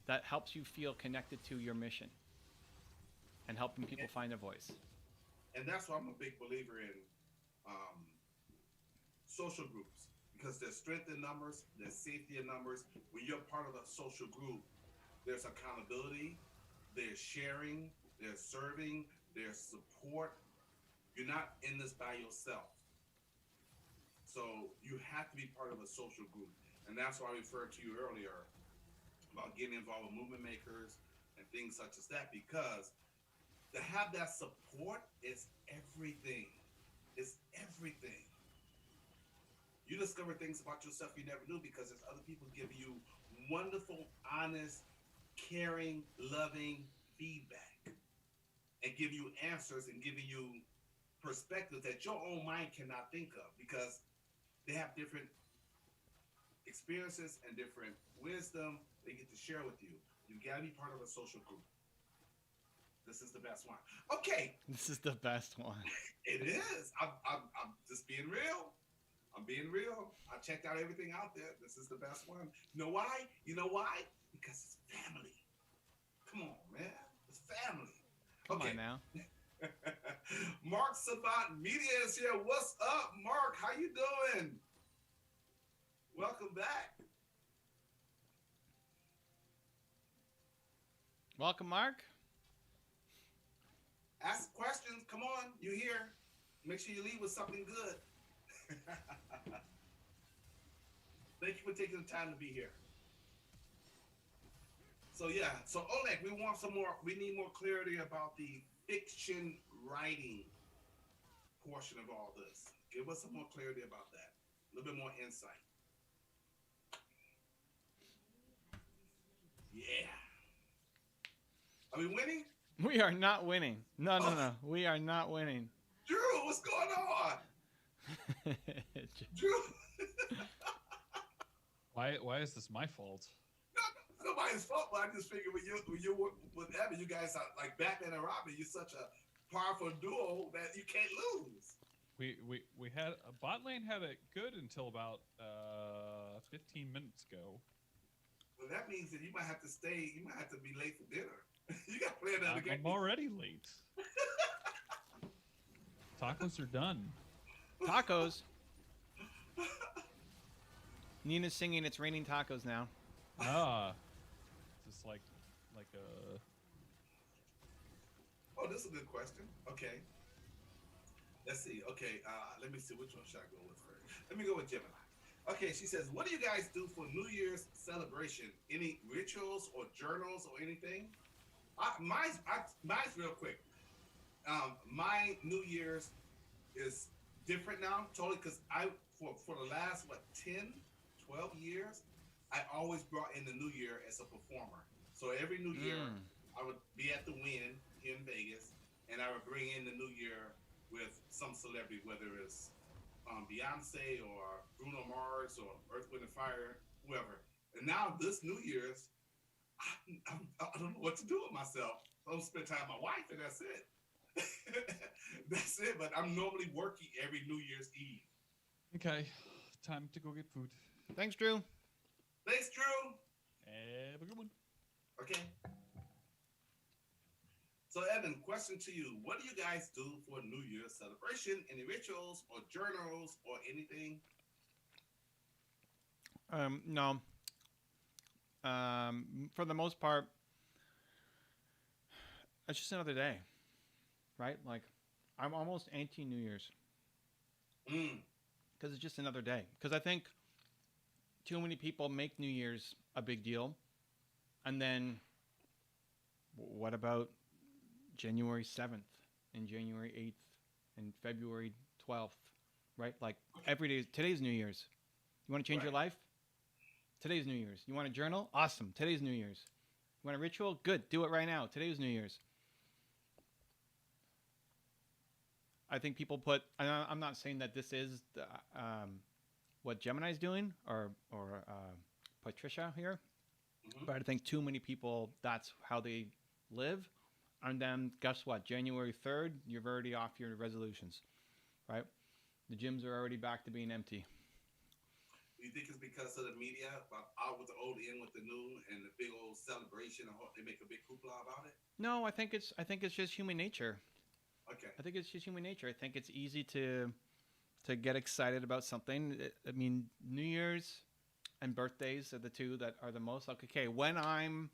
that helps you feel connected to your mission and helping people find their voice. And that's why I'm a big believer in social groups, because there's strength in numbers, there's safety in numbers. When you're part of a social group, there's accountability, there's sharing, there's serving, there's support. You're not in this by yourself. So you have to be part of a social group. And that's why I referred to you earlier about getting involved with movement makers and things such as that, because to have that support is everything. It's everything. You discover things about yourself you never knew because there's other people giving you wonderful, honest, caring, loving feedback and give you answers and giving you perspectives that your own mind cannot think of because they have different experiences and different wisdom they get to share with you. You got to be part of a social group. This is the best one. Okay. This is the best one. It is. I'm just being real. I'm being real. I checked out everything out there. This is the best one. You know why? You know why? Because it's family. Come on, man. It's family. Come on now. Mark Savant Media is here. What's up, Mark? How you doing? Welcome back. Welcome, Mark. Ask questions. Come on. You're here. Make sure you leave with something good. Thank you for taking the time to be here. So yeah, so Oleg, we want some more. We need more clarity about the fiction writing portion of all this. Give us some more clarity about that. A little bit more insight. Yeah. Are we winning? We are not winning. No. We are not winning. Drew, what's going on? Drew. Why is this my fault? No, nobody's fault. But I just figured when you work with Evan, you guys are like Batman and Robin. You're such a powerful duo that you can't lose. We had bot lane had it good until about 15 minutes ago. Well, that means that you might have to stay. You might have to be late for dinner. You got to play another game. I'm already late. Tacos are done. Tacos. Nina's singing "It's Raining Tacos" now. Just like a. Oh, this is a good question. Okay. Let's see. Okay, let me see. Which one should I go with first? Let me go with Gemini. Okay, she says, what do you guys do for New Year's celebration? Any rituals or journals or anything? Mine's real quick. My New Year's is different now, totally, because for the last, 10, 12 years, I always brought in the New Year as a performer. So every New Year, I would be at the Wynn here in Vegas, and I would bring in the New Year with some celebrity, whether it's Beyonce or Bruno Mars or Earth, Wind, and Fire, whoever. And now this New Year's, I don't know what to do with myself. So I'm spend time with my wife, and that's it. That's it. But I'm normally working every New Year's Eve. Okay, time to go get food. Thanks, Drew. Thanks, Drew. Have a good one. Okay. So, Evan, question to you. What do you guys do for New Year's celebration? Any rituals or journals or anything? No. For the most part, it's just another day, right? Like, I'm almost anti-New Year's. Because it's just another day. Because I think too many people make New Year's a big deal. And then, what about January 7th and January 8th and February 12th, right? Like every day, today's New Year's. You want to change your life? Today's New Year's. You want a journal? Awesome. Today's New Year's. You want a ritual? Good. Do it right now. Today's New Year's. I think people put, and I'm not saying that this is what Gemini's doing or Patricia here, but I think too many people, that's how they live. And then guess what? January 3rd, you're already off your resolutions, right? The gyms are already back to being empty. You think it's because of the media, about out with the old, in with the new, and the big old celebration? They make a big hoopla about it. No, I think it's just human nature. Okay. I think it's just human nature. I think it's easy to get excited about something. I mean, New Year's and birthdays are the two that are the most like, okay, when I'm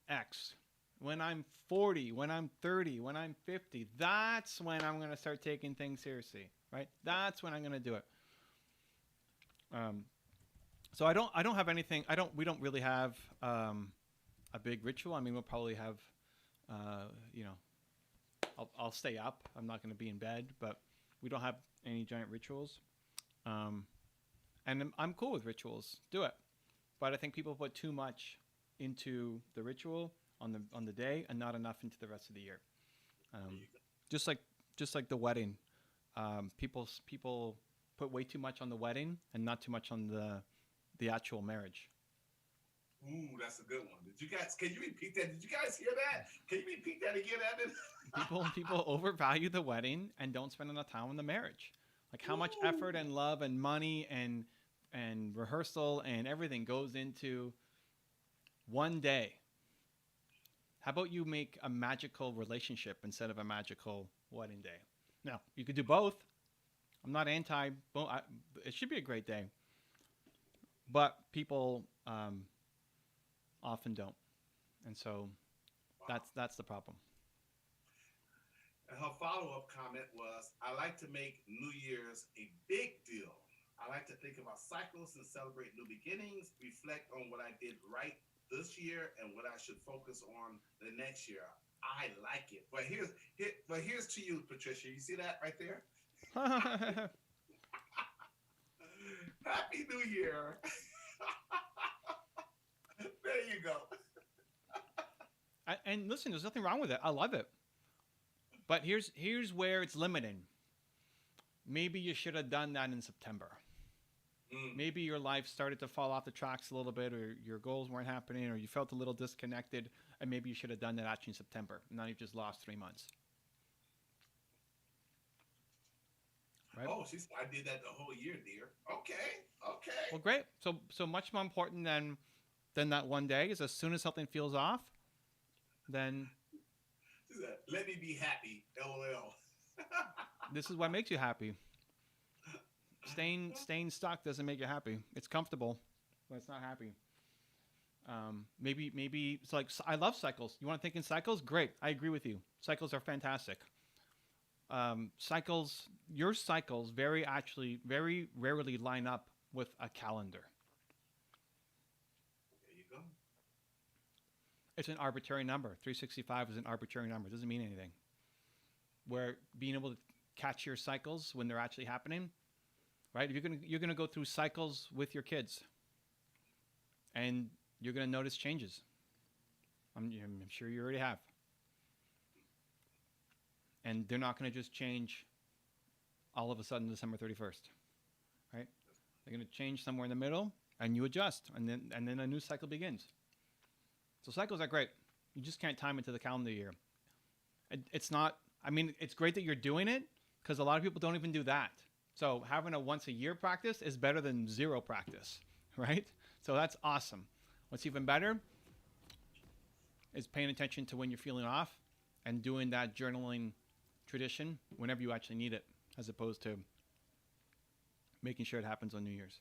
X, when I'm 40, when I'm 30, when I'm 50, that's when I'm going to start taking things seriously, right? That's when I'm going to do it. So I don't have anything. We don't really have a big ritual. I mean, we'll probably have, I'll stay up. I'm not going to be in bed, but we don't have any giant rituals. And I'm cool with rituals. Do it. But I think people put too much into the ritual on the day and not enough into the rest of the year. Just like the wedding. People put way too much on the wedding and not too much on the actual marriage. Ooh, that's a good one. Can you repeat that? Did you guys hear that? Can you repeat that again, Evan? People overvalue the wedding and don't spend enough time on the marriage. Like how much effort and love and money and rehearsal and everything goes into one day. How about you make a magical relationship instead of a magical wedding day? Now, you could do both. I'm not anti. It should be a great day. But people often don't. And so that's the problem. And her follow-up comment was, I like to make New Year's a big deal. I like to think about cycles and celebrate new beginnings, reflect on what I did right this year and what I should focus on the next year. I like it. But here's to you, Patricia. You see that right there? Happy New Year. There you go. And listen, there's nothing wrong with it. I love it. But here's where it's limiting. Maybe you should have done that in September. Maybe your life started to fall off the tracks a little bit, or your goals weren't happening, or you felt a little disconnected, and maybe you should have done that actually in September. Now you've just lost 3 months. Right? Oh, I did that the whole year, dear. Okay. Well, great. So much more important than that one day is as soon as something feels off, then let me be happy. LOL. This is what makes you happy. Staying stuck doesn't make you happy. It's comfortable, but it's not happy. Maybe it's like, I love cycles. You want to think in cycles? Great. I agree with you. Cycles are fantastic. Your cycles very rarely line up with a calendar. There you go. It's an arbitrary number. 365 is an arbitrary number. It doesn't mean anything. Where being able to catch your cycles when they're actually happening, right? You're gonna go through cycles with your kids, and you're gonna notice changes. I'm sure you already have. And they're not going to just change all of a sudden December 31st, right? They're going to change somewhere in the middle, and you adjust, and then a new cycle begins. So cycles are great. You just can't time it to the calendar year. It's not. I mean, it's great that you're doing it because a lot of people don't even do that. So having a once a year practice is better than zero practice, right? So that's awesome. What's even better is paying attention to when you're feeling off and doing that journaling tradition whenever you actually need it, as opposed to making sure it happens on New Year's.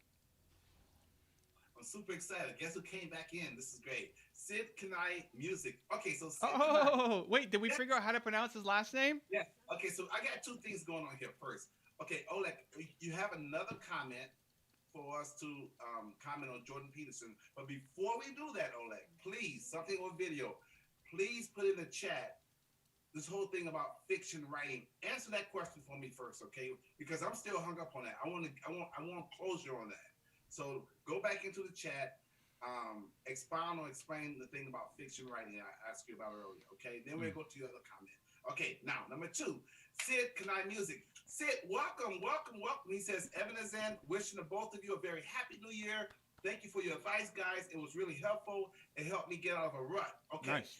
I'm super excited. Guess who came back in? This is great. Sid Kanai Music. Okay, so Sid Kanai. Wait, did we figure out how to pronounce his last name? Yeah. Okay, so I got two things going on here first. Okay, Oleg, you have another comment for us to comment on Jordan Peterson. But before we do that, Oleg, please, something on video, please put in the chat this whole thing about fiction writing. Answer that question for me first, okay? Because I'm still hung up on that. I want closure on that. So go back into the chat, expound or explain the thing about fiction writing I asked you about earlier, okay? Then we'll go to your other comment. Okay, now, number 2, Sid Kanai Music. Sid, welcome. He says, Evan and Zan, wishing the both of you a very happy new year. Thank you for your advice, guys. It was really helpful. It helped me get out of a rut, okay? Nice.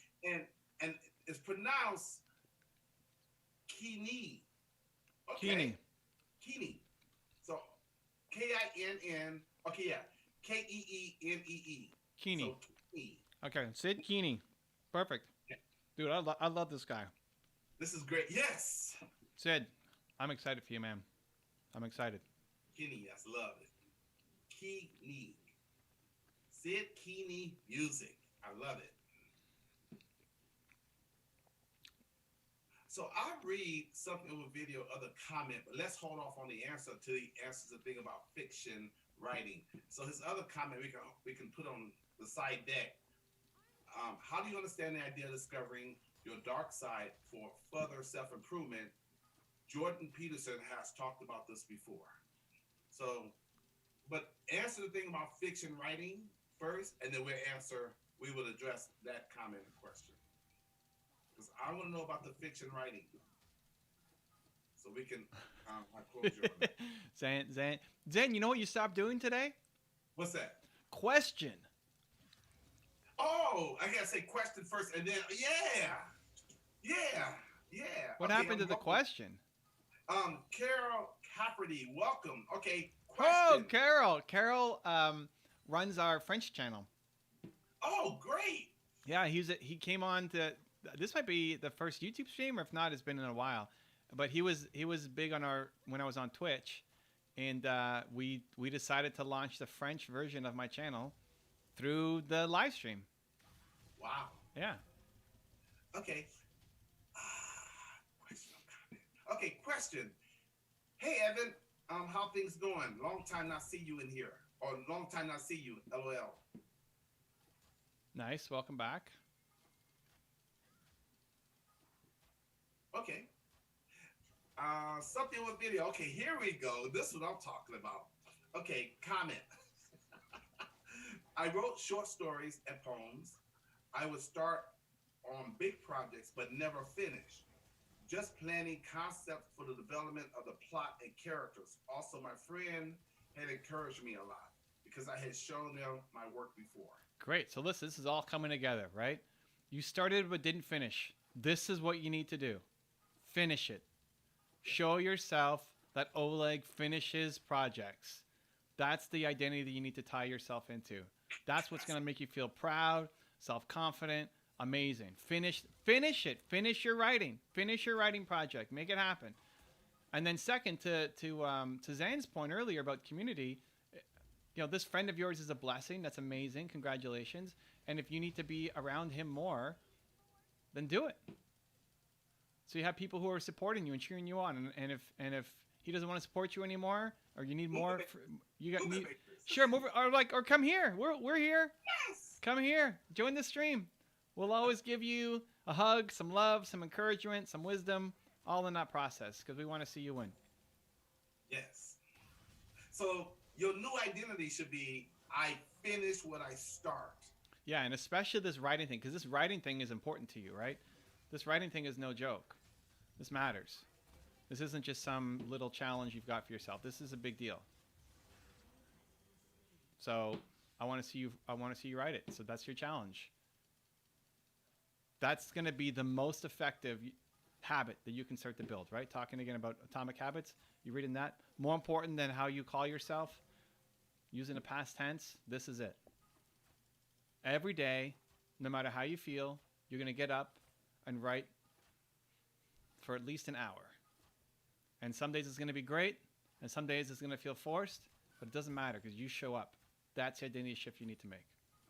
And it's pronounced Kini. Okay? Kini. So Kinn. Okay, yeah. Keennee. Kini. So Kini. Okay, Sid Kini. Perfect. Yeah. Dude, I love this guy. This is great. Yes. Sid, I'm excited for you, man. I'm excited. Kini, yes, love it. Kini. Sid Kini Music. I love it. So I read something of a video, other comment, but let's hold off on the answer until he answers the thing about fiction writing. So his other comment we can put on the side deck. How do you understand the idea of discovering your dark side for further self-improvement? Jordan Peterson has talked about this before. So, but answer the thing about fiction writing first, and then we will address that comment and question. Because I want to know about the fiction writing. So we can close you on that. Zen, you know what you stopped doing today? What's that? Question. Oh, I got to say question first, and then, yeah. What happened to the question? Carol Cafferty, welcome. Okay, question. Oh, Carol. Carol runs our French channel. Oh, great. Yeah, he came on to... This might be the first YouTube stream, or if not, it's been in a while. But he was big on when I was on Twitch, and we decided to launch the French version of my channel through the live stream. Wow. Yeah. Okay. Question question. Hey, Evan, how things going? Long time not see you in here. Or long time not see you, LOL. Nice. Welcome back. Okay. Something with video. Okay, here we go. This is what I'm talking about. Okay, comment. I wrote short stories and poems. I would start on big projects, but never finish. Just planning concepts for the development of the plot and characters. Also, my friend had encouraged me a lot because I had shown them my work before. Great. So listen, this is all coming together, right? You started but didn't finish. This is what you need to do. Finish it. Show yourself that Oleg finishes projects. That's the identity that you need to tie yourself into. That's what's going to make you feel proud, self-confident, amazing. Finish it. Finish your writing. Finish your writing project. Make it happen. And then second, to Zan's point earlier about community, you know, this friend of yours is a blessing. That's amazing. Congratulations. And if you need to be around him more, then do it. So you have people who are supporting you and cheering you on. And if he doesn't want to support you anymore, or you need more, sure, move it, or come here. We're here. Yes. Come here. Join the stream. We'll always give you a hug, some love, some encouragement, some wisdom, all in that process because we want to see you win. Yes. So your new identity should be, I finish what I start. Yeah, and especially this writing thing, because this writing thing is important to you, right? This writing thing is no joke. This matters. This isn't just some little challenge you've got for yourself. This is a big deal. So I want to see you write it. So that's your challenge. That's going to be the most effective habit that you can start to build, right? Talking again about atomic habits. You reading that? More important than how you call yourself, using a past tense, this is it. Every day, no matter how you feel, you're going to get up and write for at least an hour. And some days it's going to be great, and some days it's going to feel forced, but it doesn't matter because you show up. That's the identity shift you need to make.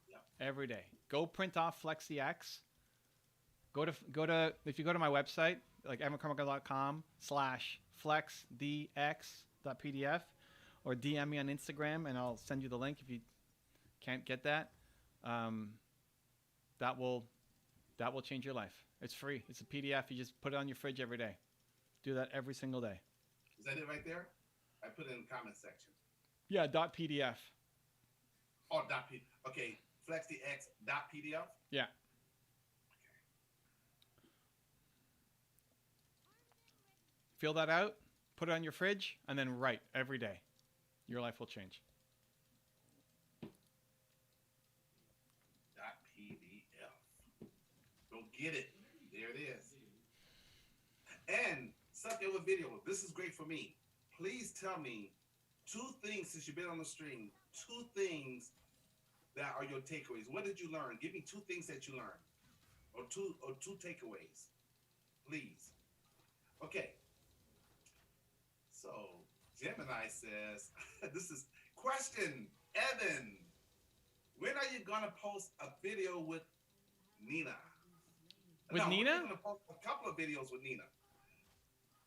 Yep. Every day. Go print off FlexDX. Go to if you go to my website, like evancarmichael.com/flexdx.pdf, or DM me on Instagram and I'll send you the link if you can't get that. That will change your life. It's free. It's a PDF. You just put it on your fridge every day. Do that every single day. Is that it right there? I put it in the comment section. Yeah, .pdf. Oh, .pdf. Okay, FlexDX.pdf? Yeah. Okay. Fill that out, put it on your fridge, and then write every day. Your life will change. .pdf. Go get it. There it is. And something with video. This is great for me. Please tell me 2 things since you've been on the stream. 2 things that are your takeaways. What did you learn? Give me 2 things that you learned, or two takeaways, please. Okay. So Gemini says, "This is question, Evan. When are you gonna post a video with Nina?" Nina? We're gonna post a couple of videos with Nina.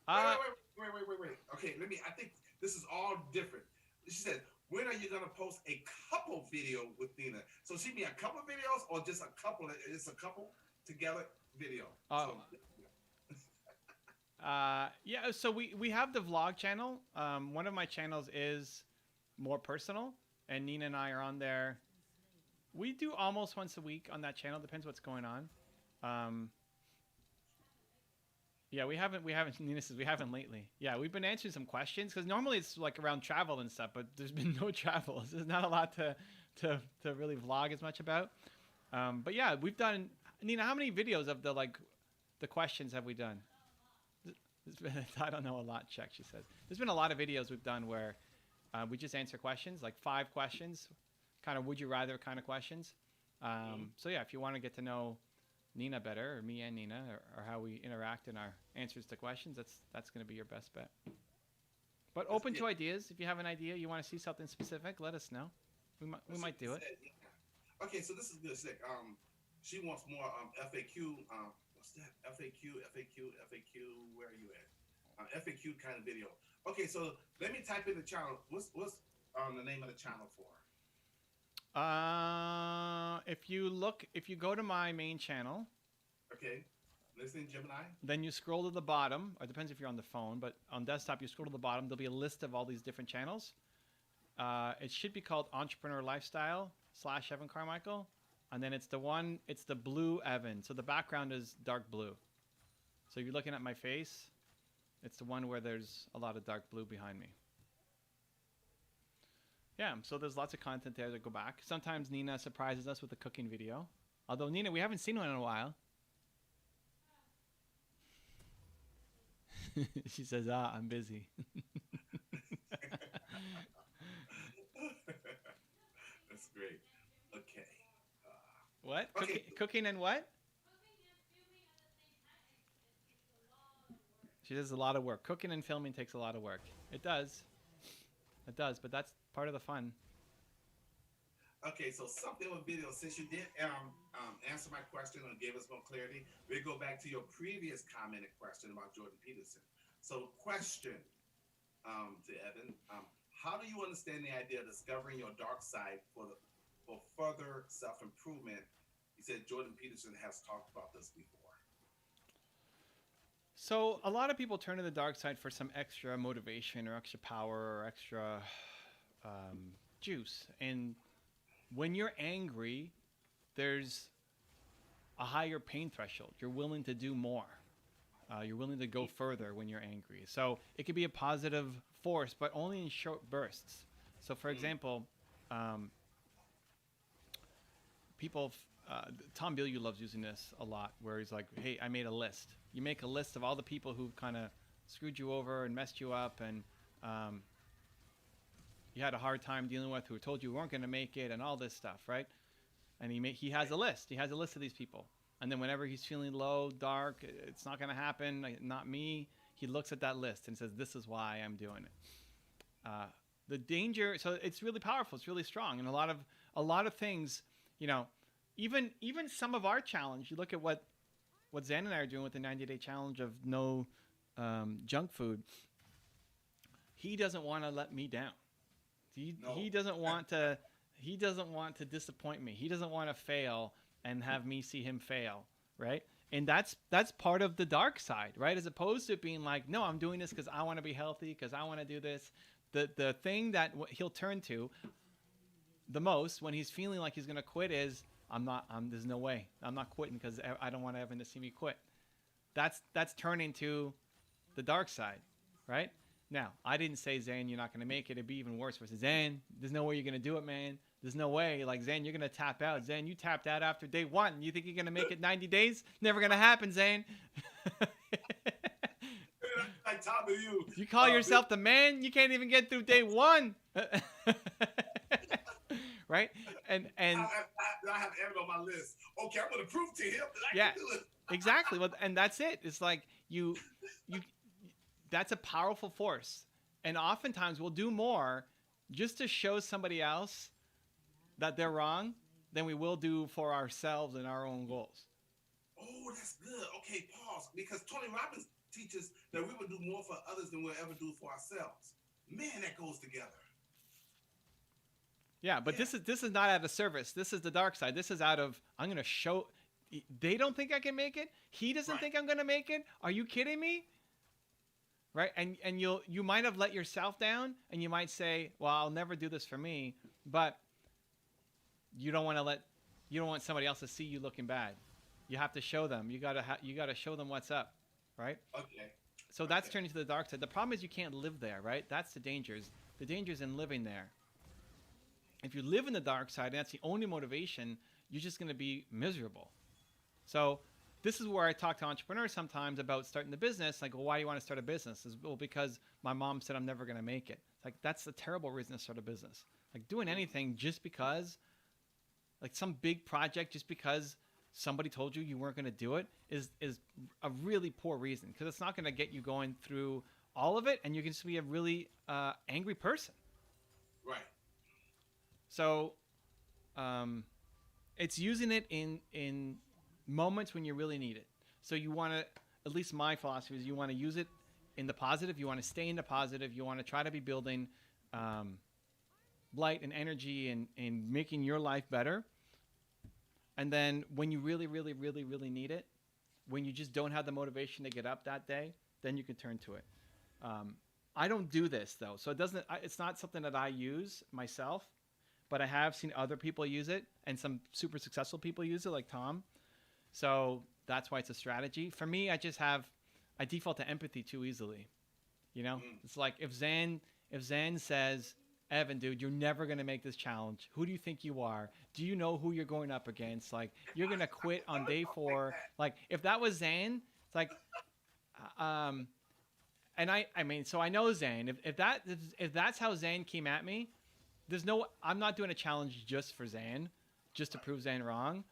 Wait. Okay, I think this is all different. She said, when are you going to post a couple video with Nina? So she mean a couple videos or just a couple? It's a couple together video. Yeah, so we have the vlog channel. One of my channels is more personal, and Nina and I are on there. We do almost once a week on that channel. Depends what's going on. Yeah, we haven't. Nina says we haven't lately. Yeah, we've been answering some questions because normally it's like around travel and stuff, but there's been no travel. There's not a lot to really vlog as much about. But yeah, we've done. Nina, how many videos of the questions have we done? I don't know a lot. Check. She says there's been a lot of videos we've done where we just answer questions, like 5 questions, kind of would you rather kind of questions. So yeah, if you want to get to know Nina better, or me and Nina, or how we interact in our answers to questions, that's going to be your best bet. But open to ideas. If you have an idea, you want to see something specific, let us know. We might do it. Okay, so this is good. She wants more FAQ. What's that? FAQ. Where are you at? FAQ kind of video. Okay, so let me type in the channel. What's the name of the channel for? If you go to my main channel. Okay. Listening Gemini. Then you scroll to the bottom. Or it depends if you're on the phone, but on desktop you scroll to the bottom. There'll be a list of all these different channels. It should be called Entrepreneur Lifestyle / Evan Carmichael, and then it's the blue Evan. So the background is dark blue. So if you're looking at my face, it's the one where there's a lot of dark blue behind me. Yeah, so there's lots of content there to go back. Sometimes Nina surprises us with a cooking video. Although, Nina, we haven't seen one in a while. She says, I'm busy. That's great. Okay. What? Okay. Cooking and what? She does a lot of work. Cooking and filming takes a lot of work. It does. It does, but that's part of the fun. Okay, so something with video. Since you did answer my question and gave us more clarity, we go back to your previous commented question about Jordan Peterson. So, question to Evan: how do you understand the idea of discovering your dark side for further self-improvement? You said Jordan Peterson has talked about this before. So a lot of people turn to the dark side for some extra motivation or extra power or extra juice. And when you're angry, there's a higher pain threshold. You're willing to do more. You're willing to go further when you're angry. So it could be a positive force, but only in short bursts. So for example, Tom Bilyeu loves using this a lot, where he's like, hey, I made a list. You make a list of all the people who kind of screwed you over and messed you up and you had a hard time dealing with, who told you weren't going to make it and all this stuff, right? And he has a list. He has a list of these people. And then whenever he's feeling low, dark, it's not going to happen, not me, he looks at that list and says, this is why I'm doing it. The danger, so it's really powerful. It's really strong. And a lot of things, even some of our challenge, you look at what Zan and I are doing with the 90-day challenge of no junk food. He doesn't want to let me down. He doesn't want to. He doesn't want to disappoint me. He doesn't want to fail and have me see him fail, right? And that's part of the dark side, right? As opposed to it being like, no, I'm doing this because I want to be healthy, because I want to do this. The thing that he'll turn to the most when he's feeling like he's going to quit is, there's no way. I'm not quitting because I don't want Evan to see me quit. That's turning to the dark side, right? Now, I didn't say, Zan, you're not going to make it. It'd be even worse. I said, Zan, there's no way you're going to do it, man. There's no way. Like, Zan, you're going to tap out. Zan, you tapped out after day 1. You think you're going to make it 90 days? Never going to happen, Zan. Like Tom Bilyeu. You call yourself the man? You can't even get through day 1. Right? And I have Evan on my list. Okay, I'm going to prove to him that I can do it. Exactly. Well, and that's it. It's like you that's a powerful force. And oftentimes we'll do more just to show somebody else that they're wrong than we will do for ourselves and our own goals. Oh, that's good. Okay, pause. Because Tony Robbins teaches that we will do more for others than we'll ever do for ourselves. Man, that goes together. Yeah, but this is not out of service. This is the dark side. This is out of, I'm going to show, they don't think I can make it. He doesn't think I'm going to make it. Are you kidding me? Right? And you might have let yourself down, and you might say, well, I'll never do this for me, but you don't want somebody else to see you looking bad. You have to show them. You got to show them what's up, right? Okay. So that's turning to the dark side. The problem is you can't live there, right? That's the dangers. The danger's in living there. If you live in the dark side and that's the only motivation, you're just going to be miserable. So this is where I talk to entrepreneurs sometimes about starting the business. Like, well, why do you want to start a business? Well, because my mom said I'm never going to make it. It's like, that's a terrible reason to start a business. Like, doing anything just because, like some big project just because somebody told you weren't going to do it is a really poor reason, because it's not going to get you going through all of it, and you can just be a really angry person. Right. So it's using it in moments when you really need it. So you want to, at least my philosophy is, you want to use it in the positive. You want to stay in the positive. You want to try to be building light and energy and making your life better. And then when you really, really, really, really need it, when you just don't have the motivation to get up that day, then you can turn to it. I don't do this though, so it's not something that I use myself, but I have seen other people use it, and some super successful people use it, like Tom. So that's why it's a strategy. For me, I default to empathy too easily. You know, it's like if Zan says, Evan, dude, you're never going to make this challenge. Who do you think you are? Do you know who you're going up against? Like, you're going to quit on day 4. Like, if that was Zan, it's like, and I mean, so I know Zan. If that's how Zan came at me, I'm not doing a challenge just for Zan, just to prove Zan wrong.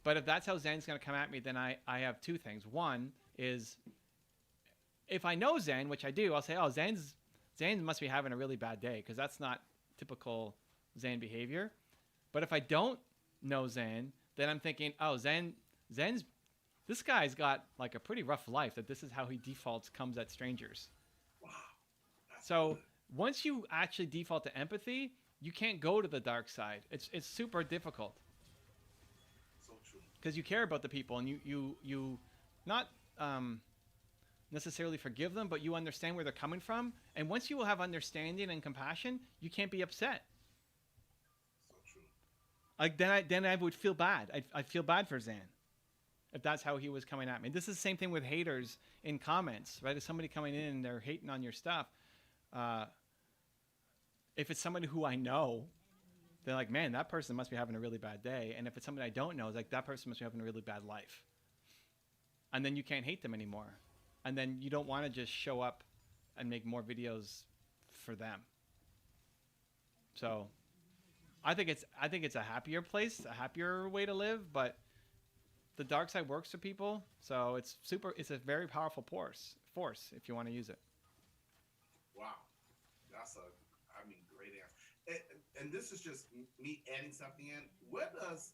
But if that's how Zan's going to come at me, then I have 2 things. One is, if I know Zan, which I do, I'll say, oh, Zan must be having a really bad day, because that's not typical Zan behavior. But if I don't know Zan, then I'm thinking, oh, this guy's got like a pretty rough life, that this is how he defaults, comes at strangers. Wow. So once you actually default to empathy, you can't go to the dark side. It's super difficult. So true. Because you care about the people, and you not necessarily forgive them, but you understand where they're coming from. And once you will have understanding and compassion, you can't be upset. So true. Like then I would feel bad. I'd feel bad for Zan if that's how he was coming at me. This is the same thing with haters in comments, right? If somebody coming in and they're hating on your stuff, if it's somebody who I know, they're like, man, that person must be having a really bad day. And if it's somebody I don't know, it's like, that person must be having a really bad life. And then you can't hate them anymore. And then you don't want to just show up and make more videos for them. So I think it's a happier place, a happier way to live, but the dark side works for people. So it's a very powerful force if you want to use it. Wow. That's great answer. And this is just me adding something in. Where does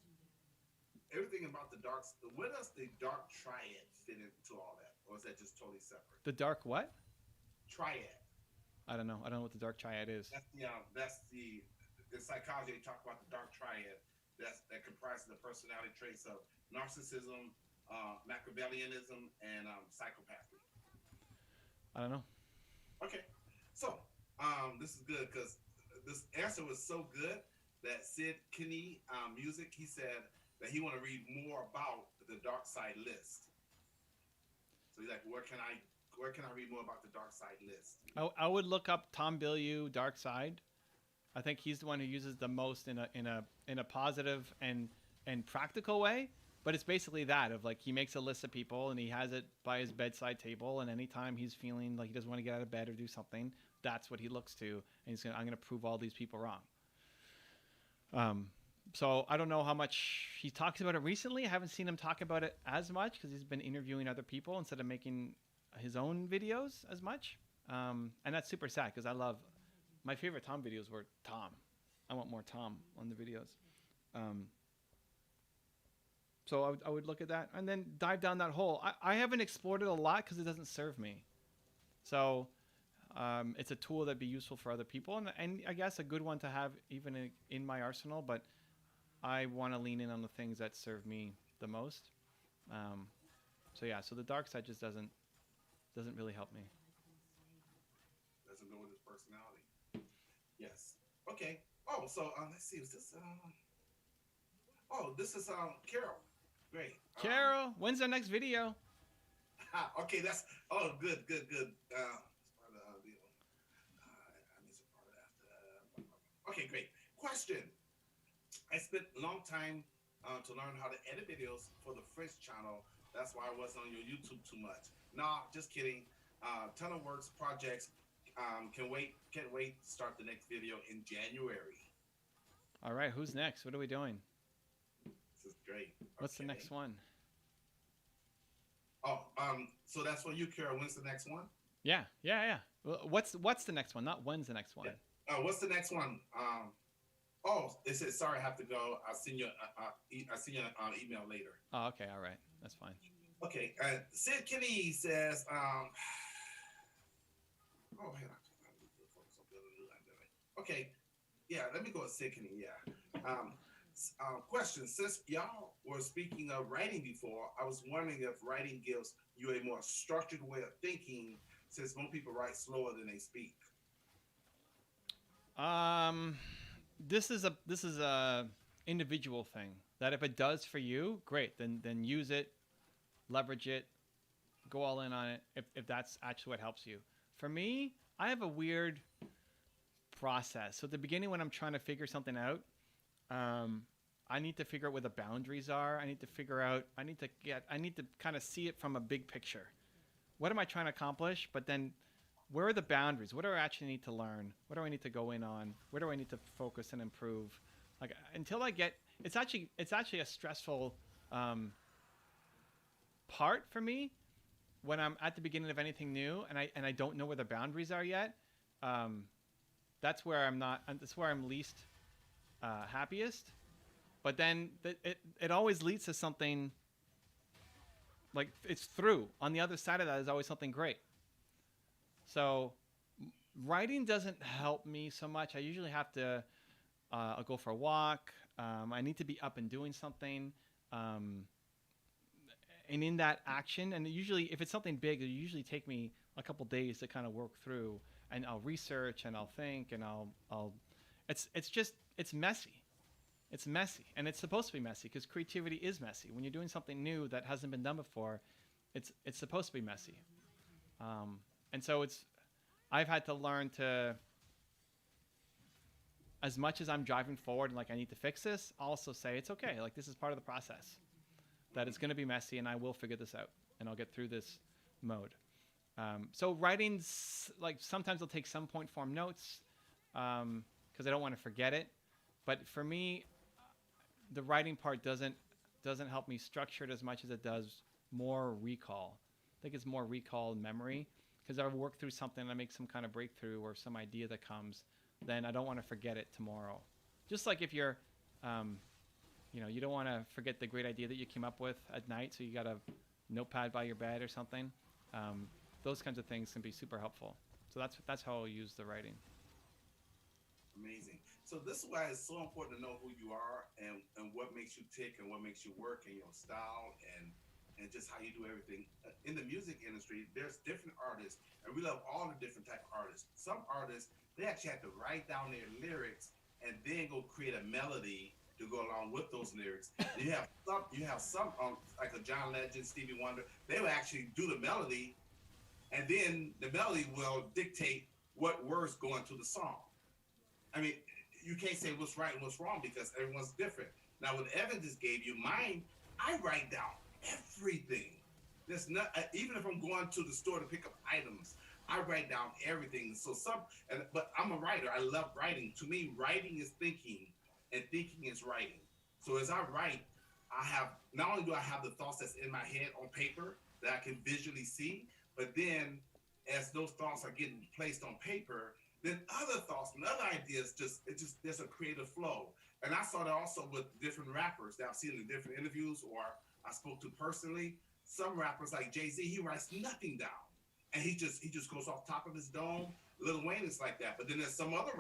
everything about where does the dark triad fit into all that? Or is that just totally separate? The dark what? Triad. I don't know what the dark triad is. That's the psychology. They talk about the dark triad. That comprises the personality traits of narcissism, Machiavellianism, and psychopathy. I don't know. Okay, so this is good because this answer was so good that Sid Kinney Music, he said that he want to read more about the dark side list. So he's like, where can I read more about the dark side list? I would look up Tom Bilyeu Dark Side. I think he's the one who uses the most in a positive and practical way. But it's basically that of like, he makes a list of people and he has it by his bedside table, and anytime he's feeling like he doesn't want to get out of bed or do something, that's what he looks to, and I'm gonna prove all these people wrong. So I don't know how much he talks about it recently. I haven't seen him talk about it as much because he's been interviewing other people instead of making his own videos as much. And that's super sad because my favorite Tom videos were Tom. I want more Tom on the videos. So I would look at that and then dive down that hole. I haven't explored it a lot because it doesn't serve me. So it's a tool that'd be useful for other people, and I guess a good one to have even in my arsenal, but I want to lean in on the things that serve me the most. So the dark side just doesn't really help me. Doesn't go with his personality. Yes. Okay. Oh, so let's see. Is this? This is Carol. Great. Carol, when's our next video? Okay, that's good. Okay, great. Question. I spent a long time to learn how to edit videos for the French channel. That's why I wasn't on your YouTube too much. Nah, just kidding. Ton of works, projects. Can't wait to start the next video in January. All right, who's next? What are we doing? This is great. What's the next one? So that's for you, Carol. When's the next one? Yeah. What's the next one? Not when's the next one. Yeah. What's the next one? It says sorry, I have to go. I'll send you an email later. Oh, okay, all right, that's fine. Okay. Sid Kinney says, Oh, man, okay. Yeah, let me go a second. Yeah. Question. Since y'all were speaking of writing before, I was wondering if writing gives you a more structured way of thinking, since most people write slower than they speak. This is a individual thing. That if it does for you, great. Then use it, leverage it, go all in on it. If that's actually what helps you. For me, I have a weird process. So at the beginning, when I'm trying to figure something out, I need to figure out where the boundaries are. I need to figure out. I need to kind of see it from a big picture. What am I trying to accomplish? But then, where are the boundaries? What do I actually need to learn? What do I need to go in on? Where do I need to focus and improve? Like until I get, it's actually a stressful part for me when I'm at the beginning of anything new and I don't know where the boundaries are yet. That's where I'm not. That's where I'm least happiest. But then it always leads to something. Like it's through. On the other side of that is always something great. So writing doesn't help me so much. I usually have to. I'll go for a walk. I need to be up and doing something. And in that action, and usually if it's something big, it'll usually take me a couple days to kind of work through. And I'll research and I'll think and I'll. It's messy. It's messy, and it's supposed to be messy because creativity is messy. When you're doing something new that hasn't been done before, it's supposed to be messy. And so I've had to learn to, as much as I'm driving forward and like I need to fix this, I'll also say it's okay. Like this is part of the process. That it's going to be messy, and I will figure this out, and I'll get through this mode. So writing's like sometimes I'll take some point form notes because I don't want to forget it. But for me, the writing part doesn't help me structure it as much as it does more recall. I think it's more recall and memory because I'll work through something and I make some kind of breakthrough or some idea that comes, then I don't want to forget it tomorrow. Just like if you're, you don't want to forget the great idea that you came up with at night, so you got a notepad by your bed or something. Those kinds of things can be super helpful. So that's how I'll use the writing. Amazing. So this is why it's so important to know who you are and what makes you tick and what makes you work and your style and just how you do everything. In the music industry, there's different artists, and we love all the different type of artists. Some artists, they actually have to write down their lyrics and then go create a melody to go along with those lyrics. You have some like a John Legend, Stevie Wonder, they will actually do the melody, and then the melody will dictate what words go into the song. I mean, you can't say what's right and what's wrong because everyone's different. Now, what Evan just gave you, mine, I write down everything. There's not, even if I'm going to the store to pick up items, I write down everything. So but I'm a writer. I love writing. To me, writing is thinking, and thinking is writing. So as I write, not only do I have the thoughts that's in my head on paper that I can visually see, but then as those thoughts are getting placed on paper, then other thoughts and other ideas there's a creative flow. And I saw that also with different rappers that I've seen in different interviews or I spoke to personally. Some rappers like Jay-Z, he writes nothing down, and he just goes off top of his dome. Lil Wayne is like that. But then there's some other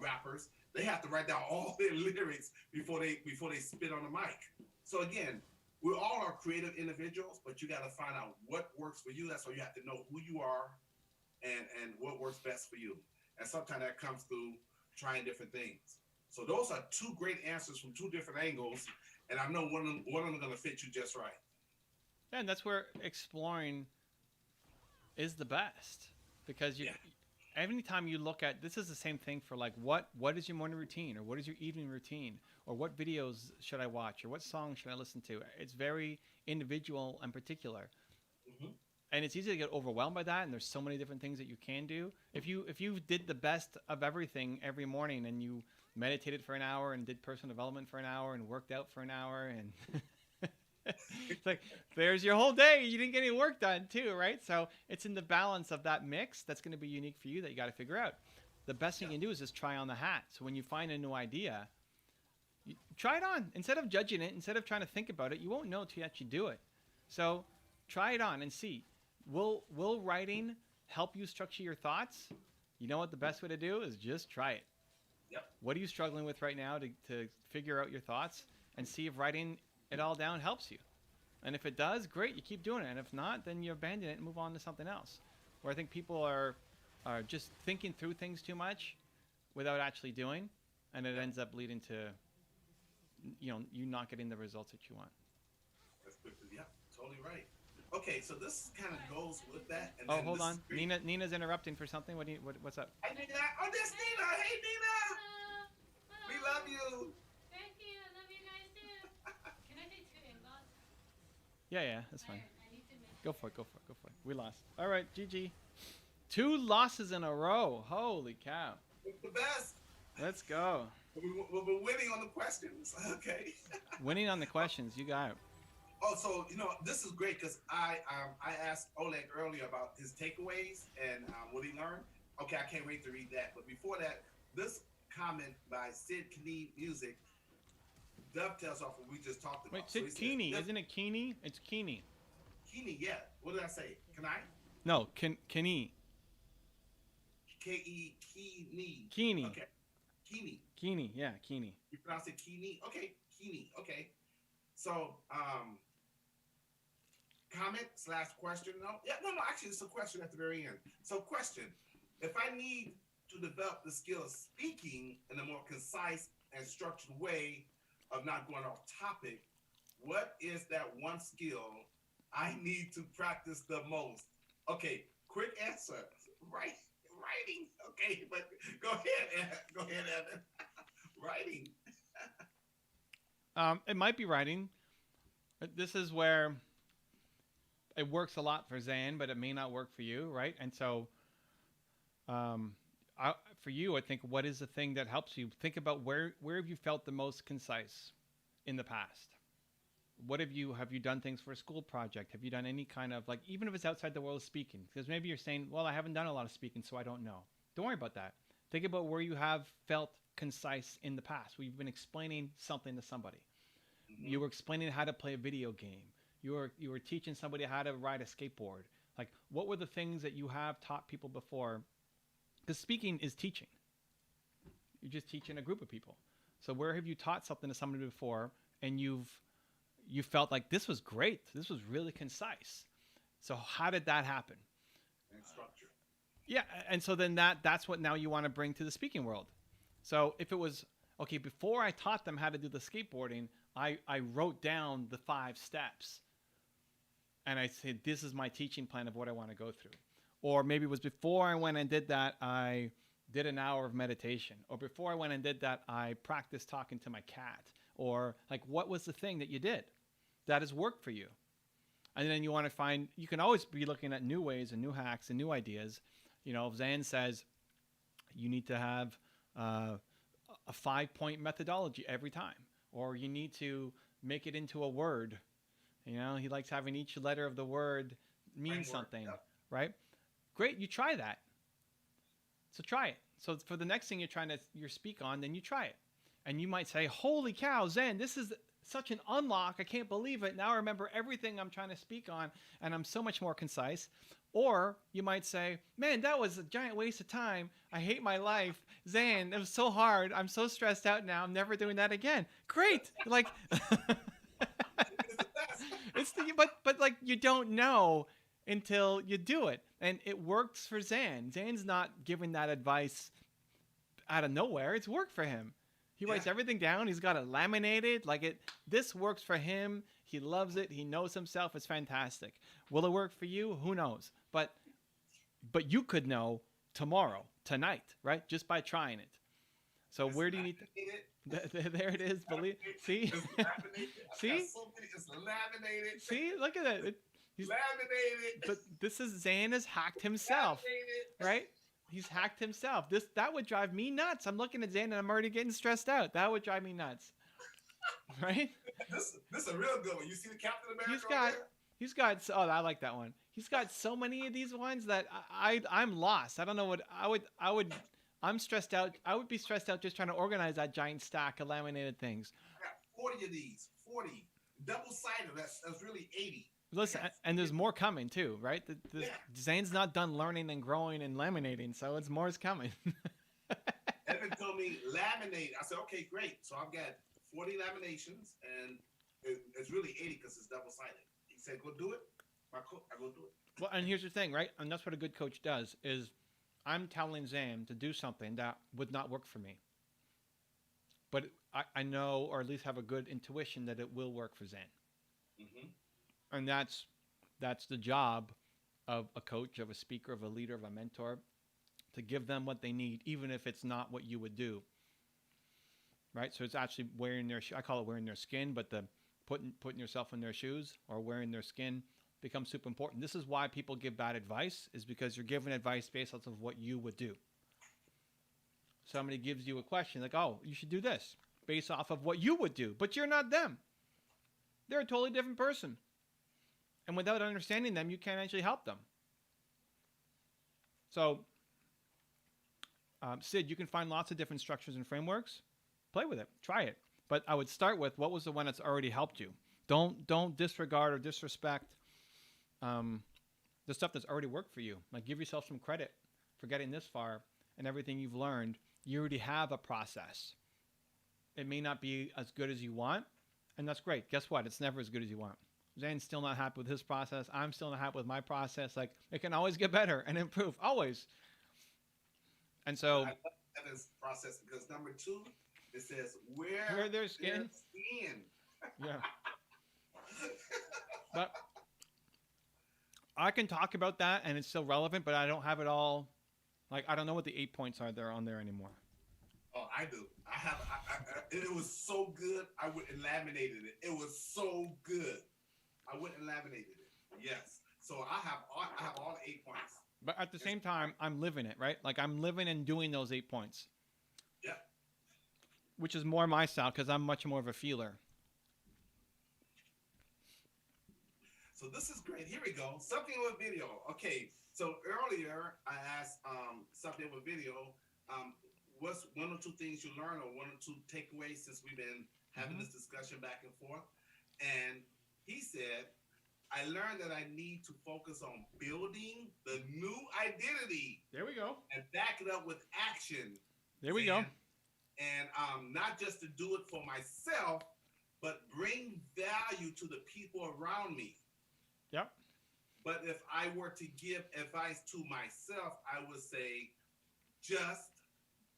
rappers, they have to write down all their lyrics before they spit on the mic. So again, we all are creative individuals, but you got to find out what works for you. That's why you have to know who you are and what works best for you. And sometimes that comes through trying different things. So those are two great answers from two different angles, and I know one of them are going to fit you just right. Yeah, and that's where exploring is the best because every time you look at this is the same thing for like what is your morning routine or what is your evening routine or what videos should I watch or what songs should I listen to? It's very individual and particular. Mm-hmm. And it's easy to get overwhelmed by that, and there's so many different things that you can do. If you did the best of everything every morning and you meditated for an hour and did personal development for an hour and worked out for an hour and it's like there's your whole day. You didn't get any work done too, right? So it's in the balance of that mix that's going to be unique for you that you got to figure out. The best thing you can do is just try on the hat. So when you find a new idea, try it on. Instead of judging it, instead of trying to think about it, you won't know until you actually do it. So try it on and see. Will writing help you structure your thoughts, you know what the best way to do is just try it. Yep. What are you struggling with right now to figure out your thoughts and see if writing it all down helps you? And if it does, great, you keep doing it. And if not, then you abandon it and move on to something else. Where I think people are just thinking through things too much without actually doing, and it ends up leading to, you not getting the results that you want. That's good. Yeah, totally right. Okay, so this kind of goes with that. And oh, hold on. Nina's interrupting for something. What's up? Hi, Nina. Oh, there's Nina. Hey, Nina. Hello. We love you. Thank you. I love you guys too. Can I take 2 inbox? Yeah, that's fine. I need to make Go for it. We lost. All right, GG. 2 losses in a row. Holy cow. It's the best. Let's go. We're winning on the questions. Okay. Winning on the questions. You got it. Oh, so this is great because I asked Oleg earlier about his takeaways and what he learned. Okay, I can't wait to read that. But before that, this comment by Sid Keeney Music dovetails off what we just talked about. Wait, Sid Keeney, isn't it Keeney? It's Keeney. Keeney, yeah. What did I say? Can I? No, Keeney. Keeney. Keeney. Okay. Keeney. Keeney, yeah, Keeney. You pronounce it Keeney? Okay, Keeney. Okay. So, comment/question. No, actually, it's a question at the very end. So, question: if I need to develop the skill of speaking in a more concise and structured way of not going off topic, what is that one skill I need to practice the most? Okay, quick answer. Writing. Okay, but go ahead, Evan. Writing. It might be writing. This is where it works a lot for Zan, but it may not work for you, right? And so, for you, I think, what is the thing that helps you? Think about where have you felt the most concise in the past? What have you done things for a school project? Have you done any kind of, like, even if it's outside the world of speaking? Because maybe you're saying, well, I haven't done a lot of speaking, so I don't know. Don't worry about that. Think about where you have felt concise in the past. We've been explaining something to somebody. Mm-hmm. You were explaining how to play a video game. You were teaching somebody how to ride a skateboard. Like, what were the things that you have taught people before? Because speaking is teaching. You're just teaching a group of people. So where have you taught something to somebody before, and you felt like this was great, this was really concise? So how did that happen? And structure. Yeah, and so then that's what now you want to bring to the speaking world. So if it was, okay, before I taught them how to do the skateboarding, I wrote down the 5 steps. And I said, this is my teaching plan of what I want to go through. Or maybe it was before I went and did that, I did an hour of meditation. Or before I went and did that, I practiced talking to my cat. Or, like, what was the thing that you did that has worked for you? And then you want to find, you can always be looking at new ways and new hacks and new ideas. If Zan says you need to have a 5-point methodology every time, or you need to make it into a word. He likes having each letter of the word mean something, right? Great, you try that. So try it. So for the next thing you're speak on, then you try it. And you might say, holy cow, Zen, this is such an unlock. I can't believe it. Now I remember everything I'm trying to speak on, and I'm so much more concise. Or you might say, man, that was a giant waste of time. I hate my life. Zan, it was so hard. I'm so stressed out now. I'm never doing that again. Great. Like, but like, you don't know until you do it. And it works for Zan. Zan's not giving that advice out of nowhere. It's worked for him. He writes everything down. He's got it laminated. This works for him. He loves it. He knows himself. It's fantastic. Will it work for you? Who knows? But you could know tomorrow, tonight, right? Just by trying it. So where do you need there it is. See? See? It's laminated. See? Look at that. He's laminated. But this is Zan has hacked himself, right? He's hacked himself. That would drive me nuts. I'm looking at Zan and I'm already getting stressed out. That would drive me nuts. Right? This is a real good one. You see the Captain America? He's got. Oh, I like that one. He's got so many of these ones that I'm lost. I don't know what I would. I'm stressed out. I would be stressed out just trying to organize that giant stack of laminated things. I got 40 of these. 40 double-sided. That's really 80. Listen, and there's more coming too, right? Zane's not done learning and growing and laminating, so it's more's coming. Evan told me laminate. I said, okay, great. So I've got 40 laminations, and it's really 80 because it's double-sided. He said, go do it. I go do it. Well, and here's the thing, right? And that's what a good coach does is I'm telling Zane to do something that would not work for me. But I know, or at least have a good intuition that it will work for Zane. Mm-hmm. And that's the job of a coach, of a speaker, of a leader, of a mentor, to give them what they need, even if it's not what you would do. Right? So it's actually wearing their I call it wearing their skin, but the putting yourself in their shoes or wearing their skin becomes super important. This is why people give bad advice, is because you're giving advice based off of what you would do. Somebody gives you a question like, oh, you should do this, based off of what you would do, but you're not them. They're a totally different person. And without understanding them, you can't actually help them. So, Sid, you can find lots of different structures and frameworks. Play with it. Try it. But I would start with what was the one that's already helped you. Don't disregard or disrespect the stuff that's already worked for you. Like, give yourself some credit for getting this far and everything you've learned. You already have a process. It may not be as good as you want, and that's great. Guess what? It's never as good as you want. Zane's still not happy with his process. I'm still not happy with my process. Like, it can always get better and improve, always. And so, I love Evan's process because number 2, it says wear their skin. Yeah. But I can talk about that and it's still relevant, but I don't have it all. Like, I don't know what the 8 points are there on there anymore. Oh, I do. It was so good. I went and laminated it. It was so good. I went and laminated it. Yes. So I have all the 8 points. But at the same time, I'm living it, right? Like, I'm living and doing those 8 points. Yeah. Which is more my style because I'm much more of a feeler. So this is great. Here we go. Something with video. Okay. So earlier I asked something with video. What's 1 or 2 things you learn or 1 or 2 takeaways since we've been having this discussion back and forth? And he said, I learned that I need to focus on building the new identity. There we go. And back it up with action. There we go. And not just to do it for myself, but bring value to the people around me. Yep. But if I were to give advice to myself, I would say, just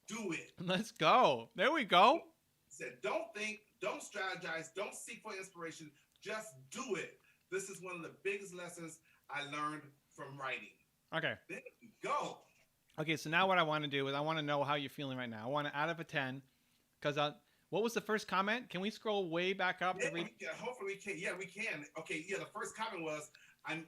do it. Let's go. There we go. Said, don't think, don't strategize, don't seek for inspiration, just do it. This is one of the biggest lessons I learned from writing. Okay. There we go. Okay, so now what I want to do is I want to know how you're feeling right now. I want to out of a 10, because what was the first comment? Can we scroll way back up to read? Yeah, hopefully we can. Yeah, we can. Okay, yeah, the first comment was, I'm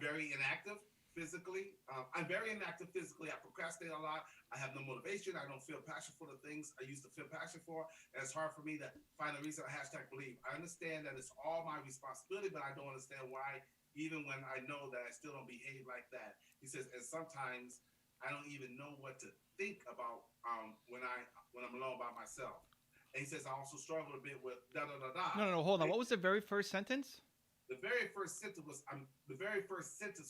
very inactive physically. I'm very inactive physically. I procrastinate a lot. I have no motivation. I don't feel passion for the things I used to feel passion for. And it's hard for me to find a reason. #believe. I understand that it's all my responsibility, but I don't understand why, even when I know that I still don't behave like that. He says, and sometimes I don't even know what to think about when I'm alone by myself. And he says, I also struggle a bit with da-da-da-da. No, hold on. What was the very first sentence? The very first sentence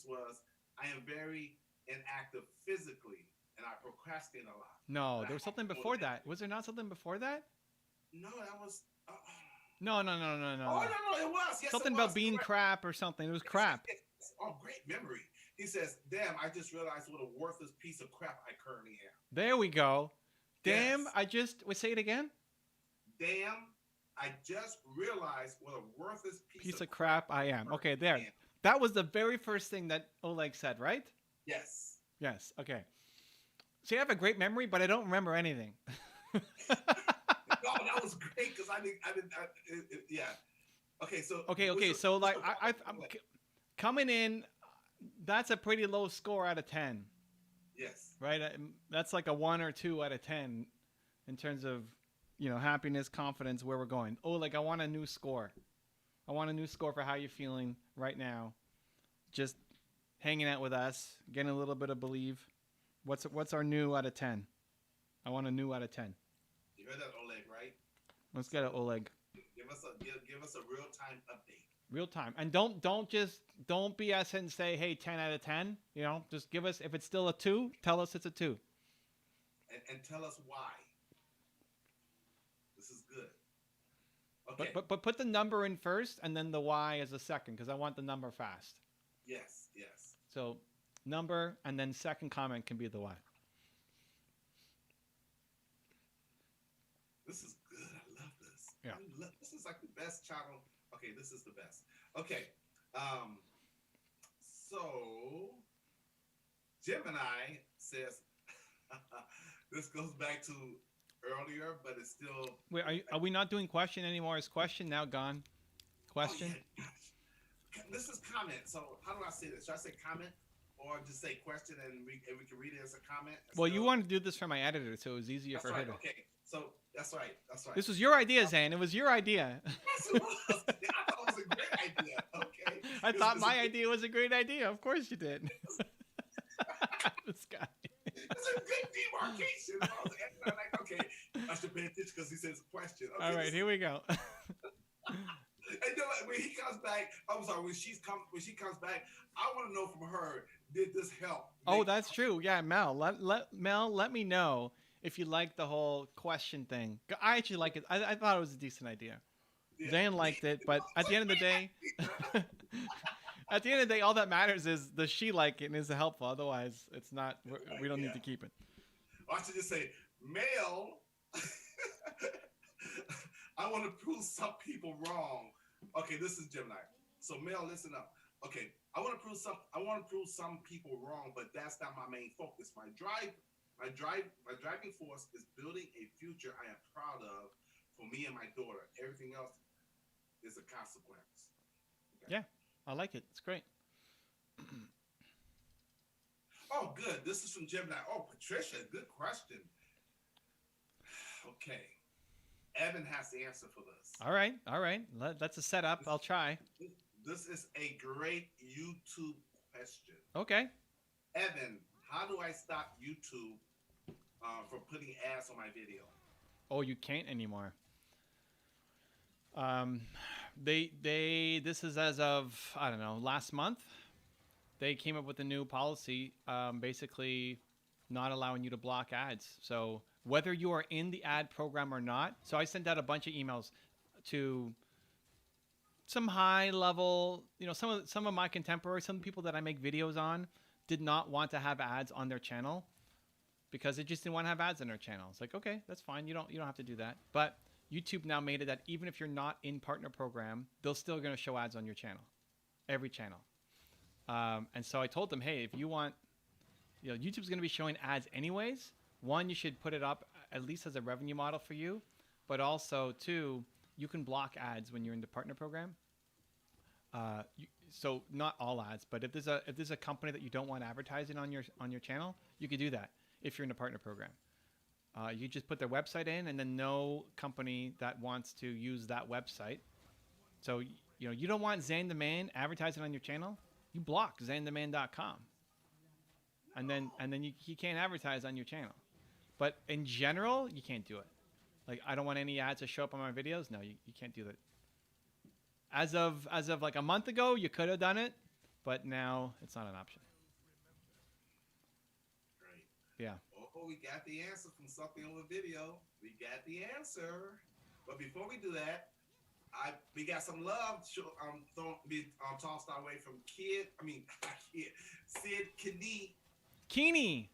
was, I am very inactive physically, and I procrastinate a lot. No, there was something before that. Was there not something before that? No, that was... No. Oh, no, it was. Yes, something it was. about being crap or something. It was crap. Oh, great memory. He says, damn, I just realized what a worthless piece of crap I currently am. There we go. Damn, Yes. Say it again? Damn, I just realized what a worthless piece of crap I am. Okay, there. That was the very first thing that Oleg said, right? Yes. Yes, okay. See, I have a great memory, but I don't remember anything. No, that was great because yeah. Okay, so... Okay, so like, I'm coming in, that's a pretty low score out of 10. Yes. Right? That's like a 1 or 2 out of 10 in terms of, happiness, confidence, where we're going. Oh, like I want a new score. I want a new score for how you're feeling right now. Just hanging out with us, getting a little bit of believe. What's our new out of 10? I want a new out of 10. You heard that, Oleg, right? Let's get it, Oleg. Give us a real-time update. Real time. And don't BS it and say, hey, 10 out of 10. You know, just give us, if it's still a 2, tell us it's a 2. And tell us why. This is good. Okay. But put the number in first and then the why as a second, because I want the number fast. Yes, yes. So number and then second comment can be the why. This is good. I love this. Yeah. This is like the best channel. Okay, this is the best. Okay. So Gemini says this goes back to earlier, but it's still. Wait, are we not doing question anymore? Is question now gone? Question? Oh, yeah. This is comment. So how do I say this? Should I say comment or just say question and we can read it as a comment? Well, you wanted to do this for my editor, so it was easier that's for right. her to. Okay. So that's right. That's right. This was your idea, Zan. It was your idea. Yes, it was. I thought it was a great idea. Okay. I thought my idea was a great idea. Of course you did. This guy. It's a good demarcation. I was like, okay, I should pay attention because he says question. Okay, all right, here we go. And then when he comes back, I'm sorry, when she comes back, I want to know from her, did this help? Oh, that's true. Yeah, Mel. Let me know if you like the whole question thing. I actually like it. I thought it was a decent idea. Yeah. Zan liked it, but at the end of the day, all that matters is does she like it and is it helpful? Otherwise, it's not. We don't need to keep it. I should just say, Mel. I want to prove some people wrong. Okay, this is Gemini. So Mel, listen up. Okay, I want to prove some people wrong, but that's not my main focus. My driving force is building a future I am proud of for me and my daughter. Everything else is a consequence. Okay? Yeah, I like it. It's great. Oh, good. This is from Gemini. Oh, Patricia, good question. Okay. Evan has the answer for this. All right. That's a setup. I'll try. This is a great YouTube question. Okay. Evan, how do I stop YouTube from putting ads on my video? Oh, you can't anymore. This is as of, I don't know, last month. They came up with a new policy, basically not allowing you to block ads. So whether you are in the ad program or not. So I sent out a bunch of emails to some high level, some of my contemporaries, some people that I make videos on did not want to have ads on their channel because they just didn't want to have ads on their channel. It's like, okay, that's fine. You don't have to do that. But YouTube now made it that even if you're not in partner program, they're still going to show ads on your channel, every channel. And so I told them, hey, if you want, YouTube's going to be showing ads anyways. One, you should put it up at least as a revenue model for you, but also two, you can block ads when you're in the partner program. So not all ads, but if there's a company that you don't want advertising on your channel, you could do that if you're in the partner program. You just put their website in, and then no company that wants to use that website. So you don't want Zan the Man advertising on your channel. You block zantheman.com, and then you can't advertise on your channel. But in general, you can't do it. Like, I don't want any ads to show up on my videos. No, you can't do that. As of like a month ago, you could have done it, but now it's not an option. Great. Yeah. Oh, we got the answer from something on the video. We got the answer. But before we do that, we got some love tossed our way from Sid Keeney.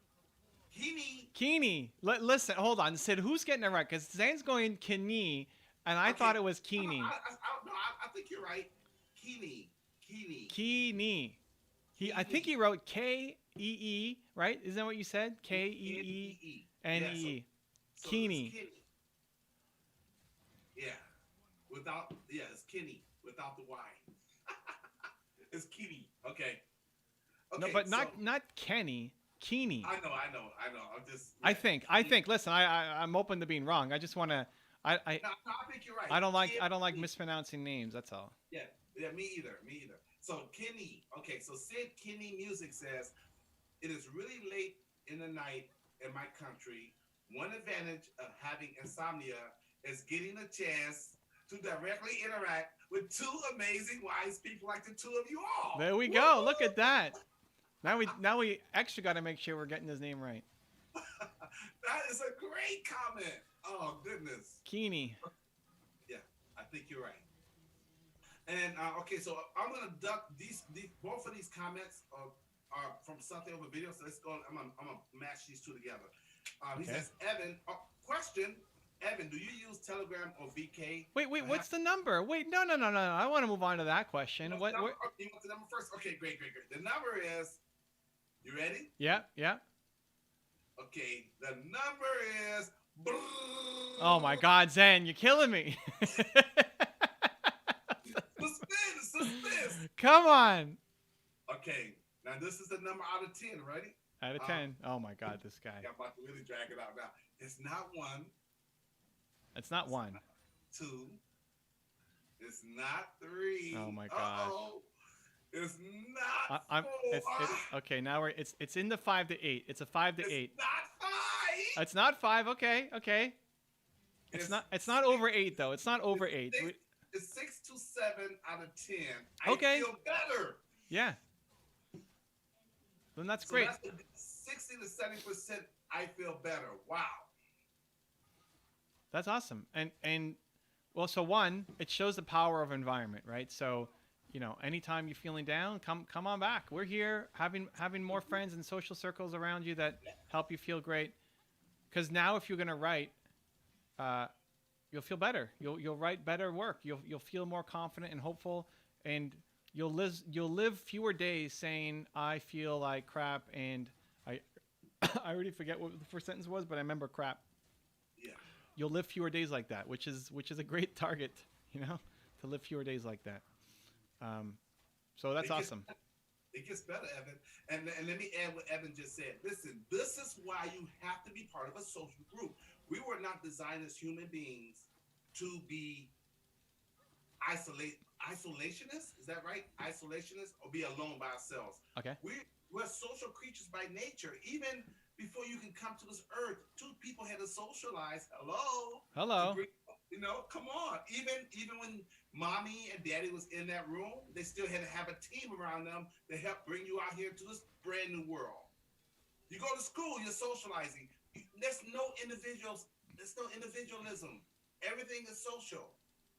Listen, hold on. Sid, who's getting it right? Because Zane's going Keeney, and I thought it was Keeney. I think you're right. Keeney. I think he wrote K-E-E, right? Isn't that what you said? K-E-E-N-E-E. So Keeney. Yeah. It's Kenny without the Y. It's Keeney. Okay. No, but not Kenny. Keeney. I know. I'm just. Yeah. I think. Listen, I'm open to being wrong. I just want to. No, I think you're right. I don't like mispronouncing names. That's all. Yeah. Me either. So Kenny. Okay. So Sid Kenny Music says, it is really late in the night in my country. One advantage of having insomnia is getting a chance to directly interact with two amazing, wise people like the two of you all. There we go. Look at that. Now we extra got to make sure we're getting his name right. That is a great comment. Oh, goodness. Keeney. Yeah, I think you're right. And, okay, so I'm going to duck these both of these comments are from something over video. So let's go. I'm going to match these two together. He says, Evan, question. Evan, do you use Telegram or VK? Wait, what's the number? Wait, no. I want to move on to that question. You want the number first? Okay, great. The number is, you ready? Yeah. Okay, the number is... Oh my God, Zen, you're killing me. Suspense. Come on. Okay, now this is the number out of 10, ready? Out of 10. Oh my God, this guy. I'm about to really drag it out now. It's not 1. It's not 1. Not 2. It's not 3. Oh my gosh. Uh-oh. It's not 4. Okay, now it's in the 5 to 8. It's a 5 to 8. It's not 5. It's not 5. Okay. It's not over 8 though. It's not over 8. It's 6 to 7 out of 10. Okay. I feel better. Yeah. Then that's So great. That's 60 to 70%. I feel better. Wow. That's awesome. And well, so one, it shows the power of environment, right? So, anytime you're feeling down, come on back. We're here having more friends and social circles around you that help you feel great. Because now, if you're gonna write, you'll feel better. You'll write better work. You'll feel more confident and hopeful, and you'll live fewer days saying I feel like crap and I already forget what the first sentence was, but I remember crap. Yeah. You'll live fewer days like that, which is a great target, to live fewer days like that. So that's awesome. It gets better, Evan. And let me add what Evan just said. Listen, this is why you have to be part of a social group. We were not designed as human beings to be isolationists. Is that right? Isolationists, or be alone by ourselves. Okay. We're social creatures by nature. Even before you can come to this earth, two people had to socialize. Hello. Come on. Even when mommy and daddy was in that room, they still had to have a team around them to help bring you out here to this brand new world. You go to school, you're socializing. There's no individualism. Everything is social.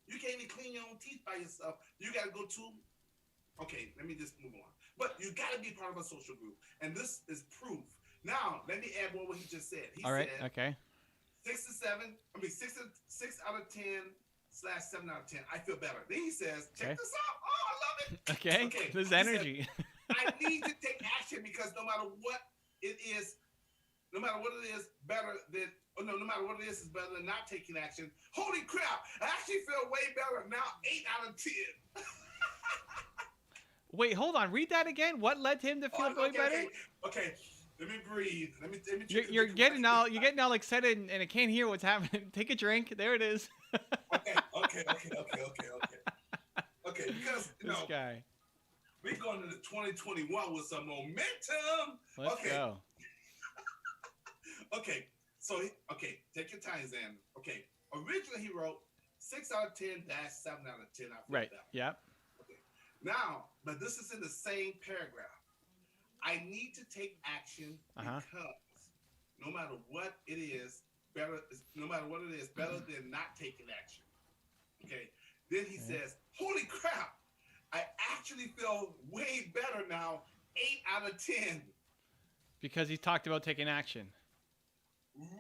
You can't even clean your own teeth by yourself. You got to go to... Okay, let me just move on. But you got to be part of a social group. And this is proof. Now, let me add what he just said. He said, okay. 6 out of 10/7 out of 10. I feel better. Then he says, check this out. Oh, I love it. Okay. There's energy. I need to take action because no matter what it is, no matter what it is, no matter what it is better than not taking action. Holy crap. I actually feel way better now. 8 out of 10. Wait, hold on. Read that again. What led him to feel way better? Okay. Let me breathe. Let me you're getting all excited and I can't hear what's happening. Take a drink. There it is. Okay. Because this guy. We're going into 2021 with some momentum. Let's go. Okay. So take your time, Zan. Okay. Originally he wrote 6 out of 10 -7 out of 10. Right. Yeah. Okay. Now, but this is in the same paragraph. I need to take action because no matter what it is, better than not taking action. Okay. Then he says, holy crap, I actually feel way better now, 8 out of 10. Because he talked about taking action.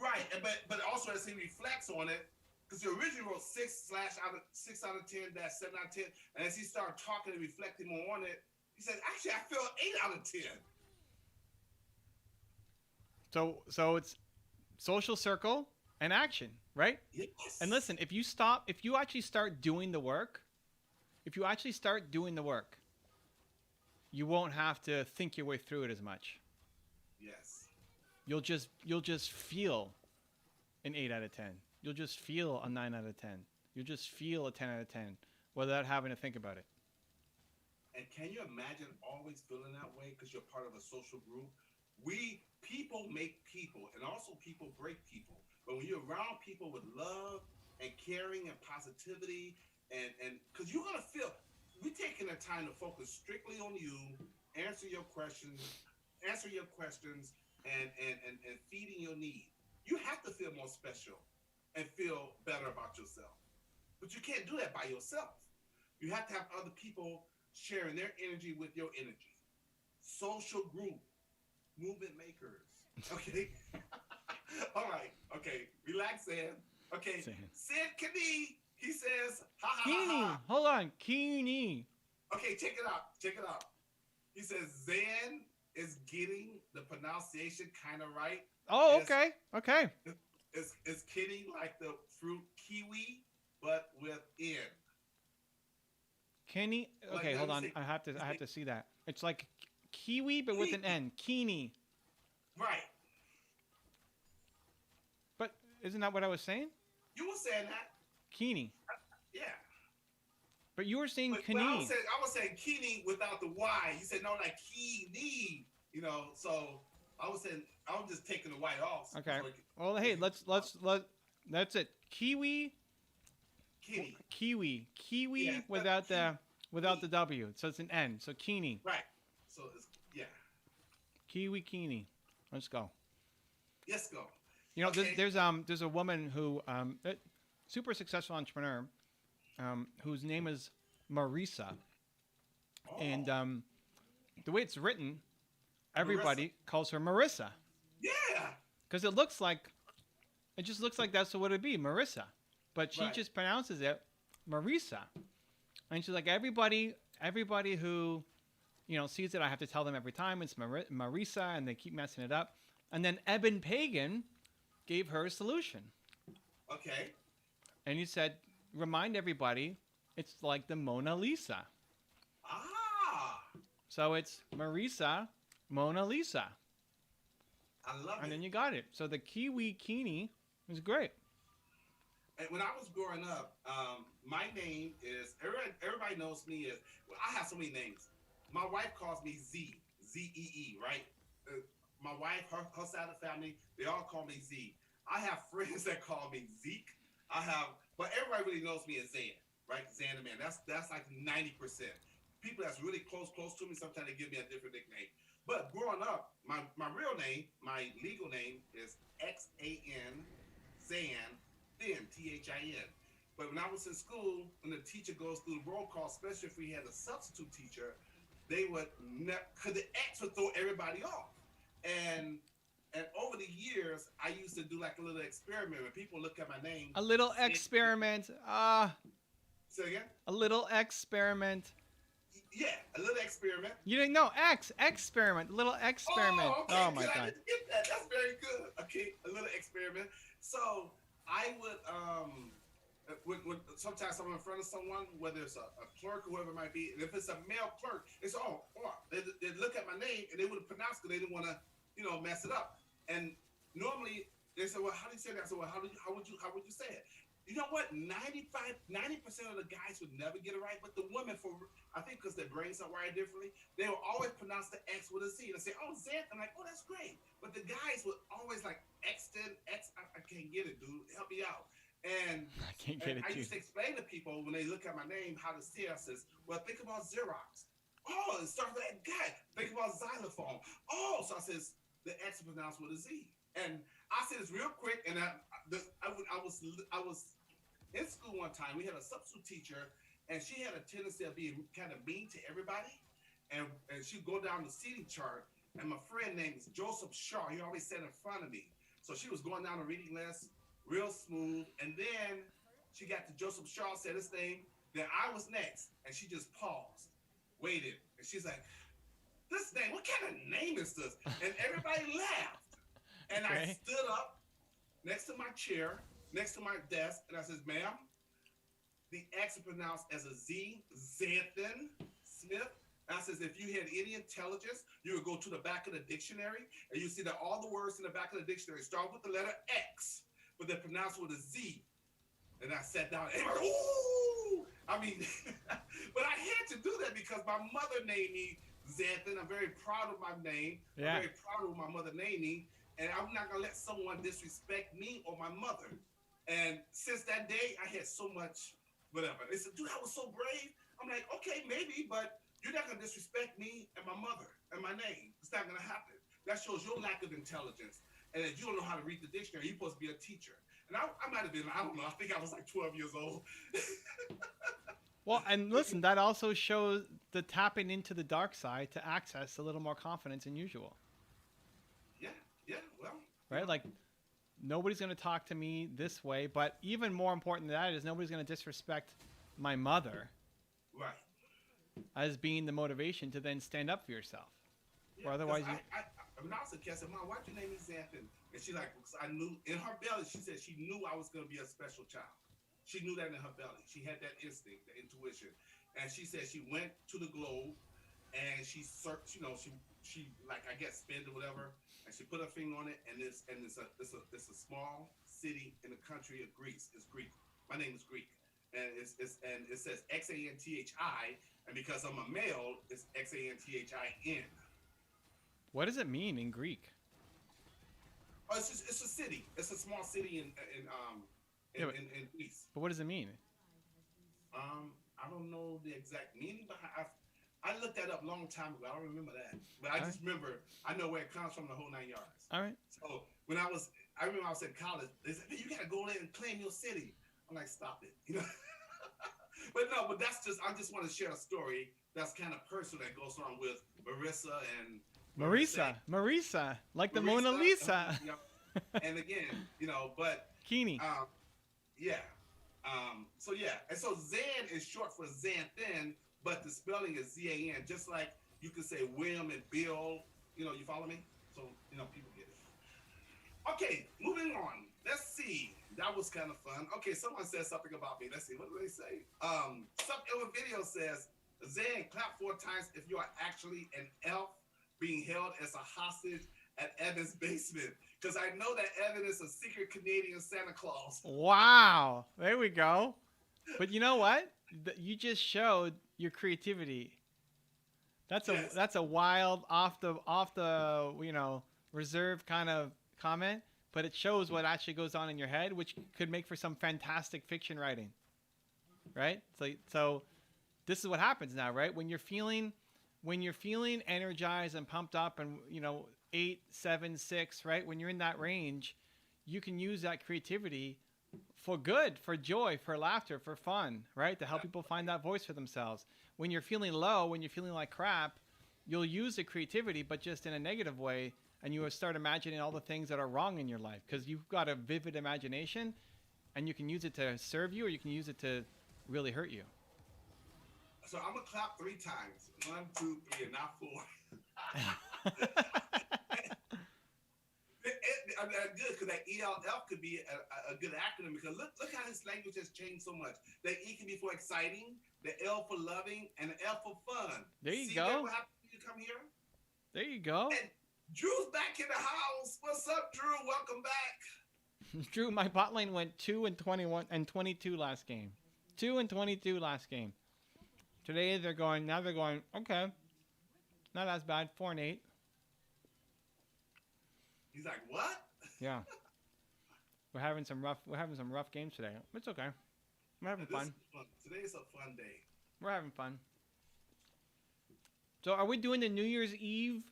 Right. But also as he reflects on it, because he originally wrote 6 out of 10 -7 out of 10. And as he started talking and reflecting more on it, he said, actually, I feel 8 out of 10. So it's social circle and action, right? Yes. And listen, if you actually start doing the work, you won't have to think your way through it as much. Yes. You'll just feel an 8 out of 10. You'll just feel a 9 out of 10. You'll just feel a 10 out of 10 without having to think about it. And can you imagine always feeling that way because you're part of a social group? People make people, and also people break people. But when you're around people with love and caring and positivity, and because you're gonna feel we're taking the time to focus strictly on you, answer your questions, and feeding your need. You have to feel more special and feel better about yourself. But you can't do that by yourself. You have to have other people sharing their energy with your energy. Social group, movement makers. Okay. All right. Okay. Relax, Sam. Okay. Sid Kani, he says, ha ha Keeney, ha ha. hold on, Keeney. Okay, check it out. Check it out. He says Zan is getting the pronunciation kind of right. Oh, okay. Okay. It's kidding like the fruit kiwi, but with N. Kenny. Okay, hold on. I have to see that. It's like kiwi, but with an N. Keeney. Right. But isn't that what I was saying? You were saying that. Keeney. Yeah. But you were saying but Kenny. I was saying Keeney without the Y. You said no, like Keeney. You know, so I was just taking the Y off. Okay. Well, hey, let's that's it. Kiwi. Kiwi. Yeah, without the W. So it's an N. So Keeney. Right. So it's Kiwi Keeney. Let's go. Let's go. You know, okay. there's a woman who super successful entrepreneur, whose name is Marisa, and the way it's written, everybody calls her Marissa. Yeah. Because it just looks like that's what it'd be, Marissa, but she just pronounces it Marisa, and she's like everybody who, sees it, I have to tell them every time it's Marisa, and they keep messing it up, and then Eben Pagan gave her a solution. Okay. And he said, remind everybody, it's like the Mona Lisa. Ah. So it's Marisa, Mona Lisa. I love it. And then you got it. So the Kiwi Keeney is great. And when I was growing up, my name is, everybody knows me as, I have so many names. My wife calls me Z, Z-E-E, right? My wife, her side of the family, they all call me Z. I have friends that call me Zeke. But everybody really knows me as Zan, right? Zan the man. That's like 90%. People that's really close to me, sometimes they give me a different nickname. But growing up, my real name, my legal name is X-A-N, Zan, Thin, T-H-I-N. But when I was in school, when the teacher goes through the roll call, especially if we had a substitute teacher, they would, because the X would throw everybody off. And over the years, I used to do like a little experiment. When people look at my name. A little experiment. Say again? A little experiment. Yeah, a little experiment. You didn't know experiment. A little experiment. Oh, okay. Oh my God. I didn't get that. That's very good. Okay, a little experiment. So I would, when sometimes I'm in front of someone, whether it's a clerk or whoever it might be, and if it's a male clerk, it's they look at my name and they would pronounce because they didn't want to, mess it up. And normally they say, well, how do you say that? I said, well, how would you say it? You know what? 90% of the guys would never get it right, but the women, I think because their brains are wired differently, they will always pronounce the X with a Z. And they say, oh, Zan. I'm like, oh, that's great. But the guys would always like X10, X. I can't get it, dude. Help me out. And I can't get it. I used to explain to people when they look at my name how to say it. I says, well, think about Xerox. Oh, it starts with that guy. Think about xylophone. Oh, so I says the X is pronounced with a Z. And I said this real quick, and I was in school one time. We had a substitute teacher, and she had a tendency of being kind of mean to everybody. And she'd go down the seating chart, and my friend named Joseph Shaw, he always sat in front of me. So she was going down the reading list, real smooth. And then she got to Joseph Shaw, said his name. Then I was next, and she just paused, waited, and she's like, this name, what kind of name is this? And everybody laughed. And I stood up next to my chair, next to my desk, and I says, ma'am, the X is pronounced as a Z, Xanthan Smith. And I says, if you had any intelligence, you would go to the back of the dictionary, and you see that all the words in the back of the dictionary start with the letter X, but they're pronounced with a Z. And I sat down, and everybody, ooh! I mean, but I had to do that because my mother named me Xanthan. I'm very proud of my name. Yeah. I'm very proud of my mother named me. And I'm not going to let someone disrespect me or my mother. And since that day, I had so much whatever. They said, dude, I was so brave. I'm like, okay, maybe, but you're not gonna disrespect me and my mother and my name. It's not gonna happen. That shows your lack of intelligence. And if you don't know how to read the dictionary, you're supposed to be a teacher. And I might have been, I don't know, I think I was like 12 years old. Well, and listen, that also shows the tapping into the dark side to access a little more confidence than usual. Yeah, well. Right? Like, nobody's going to talk to me this way, but even more important than that is nobody's going to disrespect my mother. Right. As being the motivation to then stand up for yourself. Yeah, or otherwise you... when I was a kid, I said, Mom, why'd you name me Xanthan? And she like, because I knew, in her belly, she said she knew I was going to be a special child. She knew that in her belly. She had that instinct, the intuition. And she said she went to the globe and she searched, you know, she like, I guess, spin or whatever. And she put her finger on it. And it's a small city in the country of Greece. It's Greek. My name is Greek. And it says Xanthi. And because I'm a male, it's Xanthin. What does it mean in Greek? Oh, it's a city. It's a small city in Greece. But what does it mean? I don't know the exact meaning, but I looked that up a long time ago. I don't remember that, but I just remember I know where it comes from, the whole 9 yards. All right. So when I remember I was in college. They said, "Hey, you gotta go there and claim your city." I'm like, "Stop it," you know. But I just want to share a story that's kind of personal that goes on with Marissa and Marisa, like the Mona Lisa. And again, you know, but Keeney. Yeah. So yeah, and so Zan is short for Xanthin, but the spelling is Z-A-N, just like you could say William and Bill. You know, you follow me? So, you know, people get it. Okay, moving on. Let's see. That was kind of fun. Okay, someone said something about me. Let's see. What do they say? Some other video says, Zan, clap 4 times if you are actually an elf being held as a hostage at Evan's basement. Because I know that Evan is a secret Canadian Santa Claus. Wow. There we go. But you know what? You just showed your creativity. That's a wild off the you know, reserved kind of comment, but it shows what actually goes on in your head, which could make for some fantastic fiction writing. Right? So this is what happens now, right? When you're feeling energized and pumped up and, you know, 8, 7, 6, right? When you're in that range, you can use that creativity for good, for joy, for laughter, for fun, right? To help people find that voice for themselves. When you're feeling low, when you're feeling like crap, you'll use the creativity, but just in a negative way, and you will start imagining all the things that are wrong in your life because you've got a vivid imagination, and you can use it to serve you, or you can use it to really hurt you. So I'm gonna clap 3 times. 1, 2, 3, and not 4. Good, because that ELF could be a good acronym, because look how his language has changed so much. The E can be for exciting, the L for loving, and the F for fun. There you See go. What happened when you come here? There you go. And Drew's back in the house. What's up, Drew? Welcome back. Drew, my bot lane went 2 and 21 and 22 last game. 2 and 22 last game. Today they're going, okay, not as bad, 4 and 8. He's like, what? Yeah. We're having some rough games today. It's okay. We're having fun. Today is a fun day. We're having fun. So are we doing the New Year's Eve?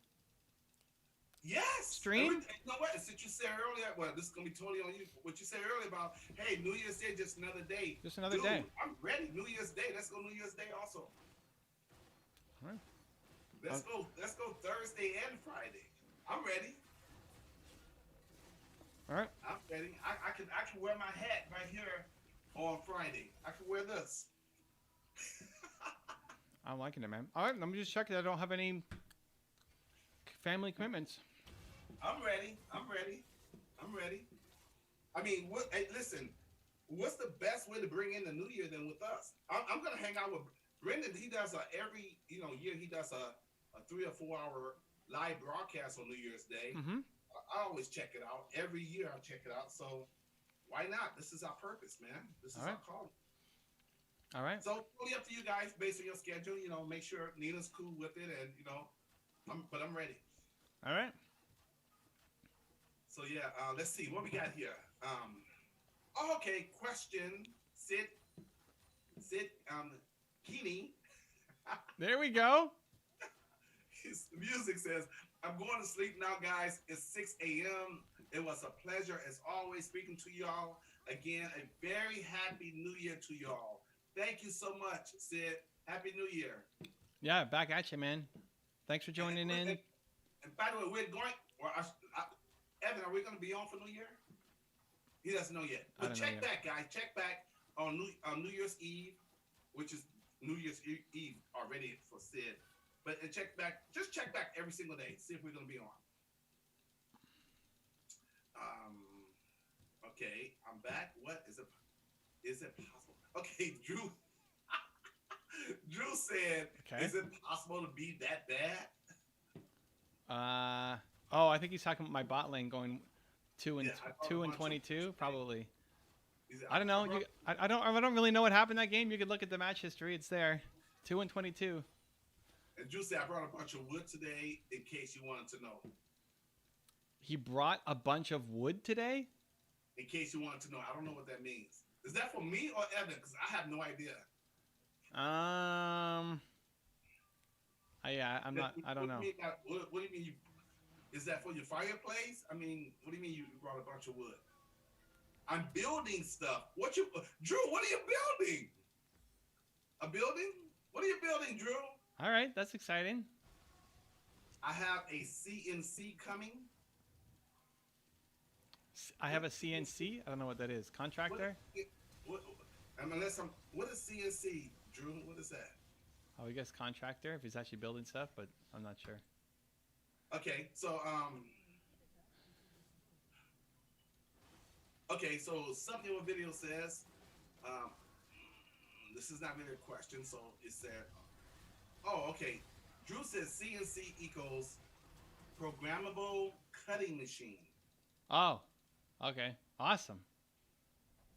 Yes. Stream? You know what? Since you said earlier, well, this is gonna be totally on you. What you said earlier about, hey, New Year's Day, just another day. Just another day. I'm ready. New Year's Day. Let's go New Year's Day also. All right. Let's go Thursday and Friday. I'm ready. All right. I'm ready. I can wear my hat right here on Friday. I can wear this. I'm liking it, man. All right, let me just check that I don't have any family commitments. I'm ready. I mean, hey, listen, what's the best way to bring in the new year than with us? I'm gonna hang out with Brendan. He does every year he does a 3 or 4 hour live broadcast on New Year's Day. Mm-hmm. I always check it out. Every year I check it out. So why not? This is our purpose, man. This is our calling. All right. So totally up to you guys based on your schedule. You know, make sure Nina's cool with it, and I'm ready. All right. So yeah, let's see what we got here. Okay, question. Sid, Keeney. There we go. His music says, I'm going to sleep now, guys. It's 6 a.m. It was a pleasure, as always, speaking to y'all. Again, a very happy new year to y'all. Thank you so much, Sid. Happy New Year. Yeah, back at you, man. Thanks for joining in. And by the way, we're going, Evan, are we going to be on for New Year? He doesn't know yet. But check back, guys. Check back on New Year's Eve, which is New Year's Eve already for Sid. But check back every single day. See if we're going to be on. Okay, I'm back. What is it? Is it possible? Okay, Drew. Drew said, "Is it possible to be that bad?" I think he's talking about my bot lane going 2 and 22, probably. I don't know. I don't really know what happened that game. You could look at the match history; it's there. 2 and 22. And Drew said, "I brought a bunch of wood today, in case you wanted to know." He brought a bunch of wood today? In case you wanted to know. I don't know what that means. Is that for me or Evan? Because I have no idea. I don't know. What do you mean? Is that for your fireplace? I mean, what do you mean you brought a bunch of wood? I'm building stuff. Drew, what are you building? A building? What are you building, Drew? All right, that's exciting. I have a CNC coming. I have a CNC. I don't know what that is. Contractor? What is CNC, Drew? What is that? I guess contractor, if he's actually building stuff, but I'm not sure. Okay, so something in the video says, this is not really a question, so it said, Drew says CNC equals programmable cutting machine. Oh, okay. Awesome.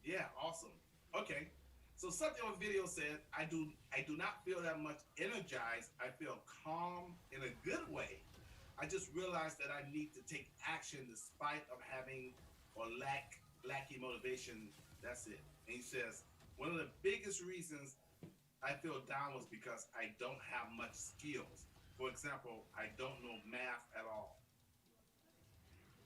Yeah, awesome. Okay. So something on video said, I do not feel that much energized. I feel calm in a good way. I just realized that I need to take action despite of having or lacking motivation. That's it. And he says, one of the biggest reasons I feel down was because I don't have much skills. For example, I don't know math at all.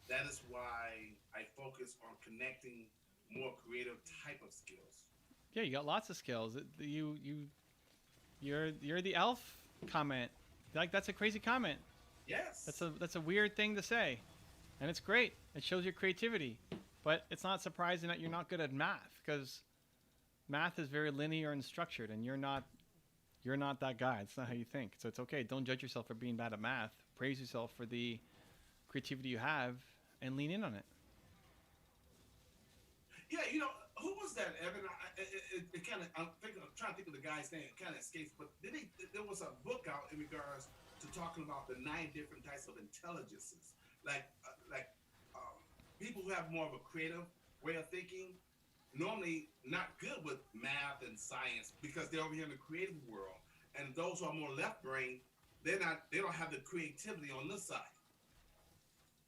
That is why I focus on connecting more creative type of skills. Yeah, you got lots of skills. You're the elf comment. Like, that's a crazy comment. Yes. That's a weird thing to say, and it's great. It shows your creativity, but it's not surprising that you're not good at math, because math is very linear and structured, and you're not that guy. It's not how you think. So it's okay. Don't judge yourself for being bad at math. Praise yourself for the creativity you have and lean in on it. Yeah, who was that, Evan? It kind of, I'm trying to think of the guy's name. It kind of escapes, but there was a book out in regards to talking about the 9 different types of intelligences. Like people who have more of a creative way of thinking, normally not good with math and science because they're over here in the creative world. And those who are more left brain, they don't have the creativity on this side.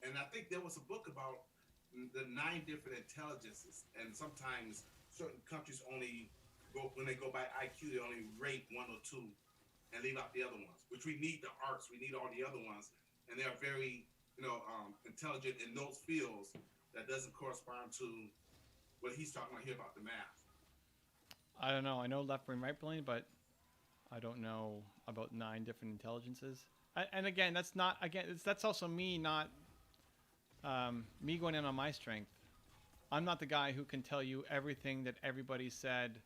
And I think there was a book about the 9 different intelligences, and sometimes certain countries only when they go by IQ, they only rate 1 or 2 and leave out the other ones, which we need the arts, we need all the other ones, and they are very intelligent in those fields that doesn't correspond to what he's talking about here about the math. I don't know. I know left brain, right brain, but I don't know about 9 different intelligences. And again, that's also me not me going in on my strength. I'm not the guy who can tell you everything that everybody said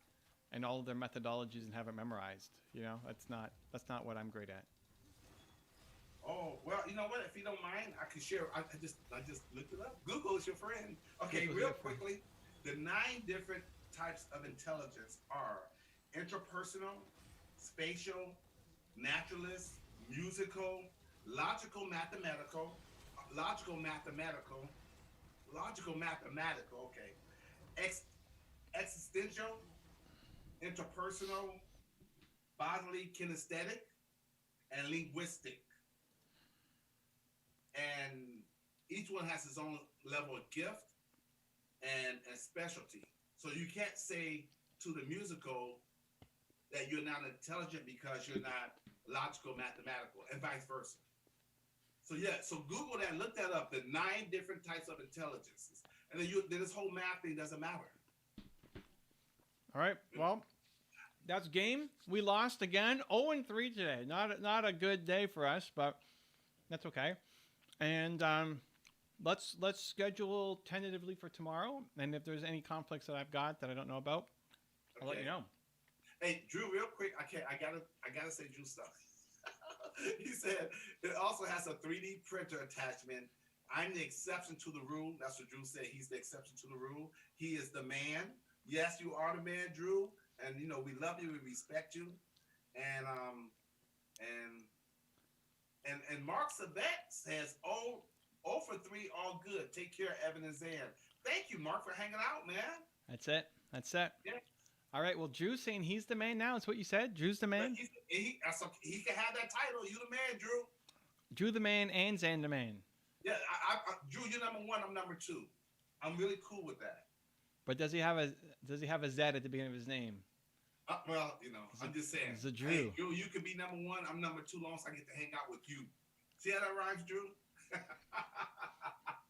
and all of their methodologies and have it memorized. That's not what I'm great at. Oh, well, you know what? If you don't mind, I can share. I just looked it up. Google is your friend. Okay, real quickly, the 9 different types of intelligence are interpersonal, spatial, naturalist, musical, logical, mathematical, okay, existential, interpersonal, bodily, kinesthetic, and linguistic. And each one has its own level of gift. and specialty. So you can't say to the musical that you're not intelligent because you're not logical, mathematical, and vice versa. So yeah, so Google that, look that up, the 9 different types of intelligences. And then this whole math thing doesn't matter. All right. Well, that's game. We lost again. 0-3 today. Not a good day for us, but that's okay. And let's schedule tentatively for tomorrow. And if there's any conflicts that I've got that I don't know about, I'll let you know. Hey, Drew, real quick, I gotta say Drew stuff. He said it also has a 3D printer attachment. I'm the exception to the rule. That's what Drew said. He's the exception to the rule. He is the man. Yes, you are the man, Drew. And you know we love you, we respect you. And Mark Savet says, oh for 3, all good. Take care, Evan and Zan. Thank you, Mark, for hanging out, man. That's it. Yeah. All right. Well, Drew's saying he's the man now. That's what you said. Drew's the man. He can have that title. You the man, Drew. Drew the man and Zan the man. Yeah, Drew, you're number 1. I'm number 2. I'm really cool with that. But does he have a Z at the beginning of his name? Well, you know, I'm just saying. It's a Drew. Hey, Drew, you could be number 1. I'm number 2. Long as I get to hang out with you. See how that rhymes, Drew?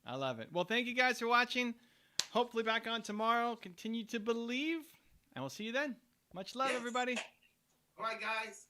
I love it. Well, thank you guys for watching. Hopefully back on tomorrow. Continue to believe, and we'll see you then. Much love, everybody. All right, guys.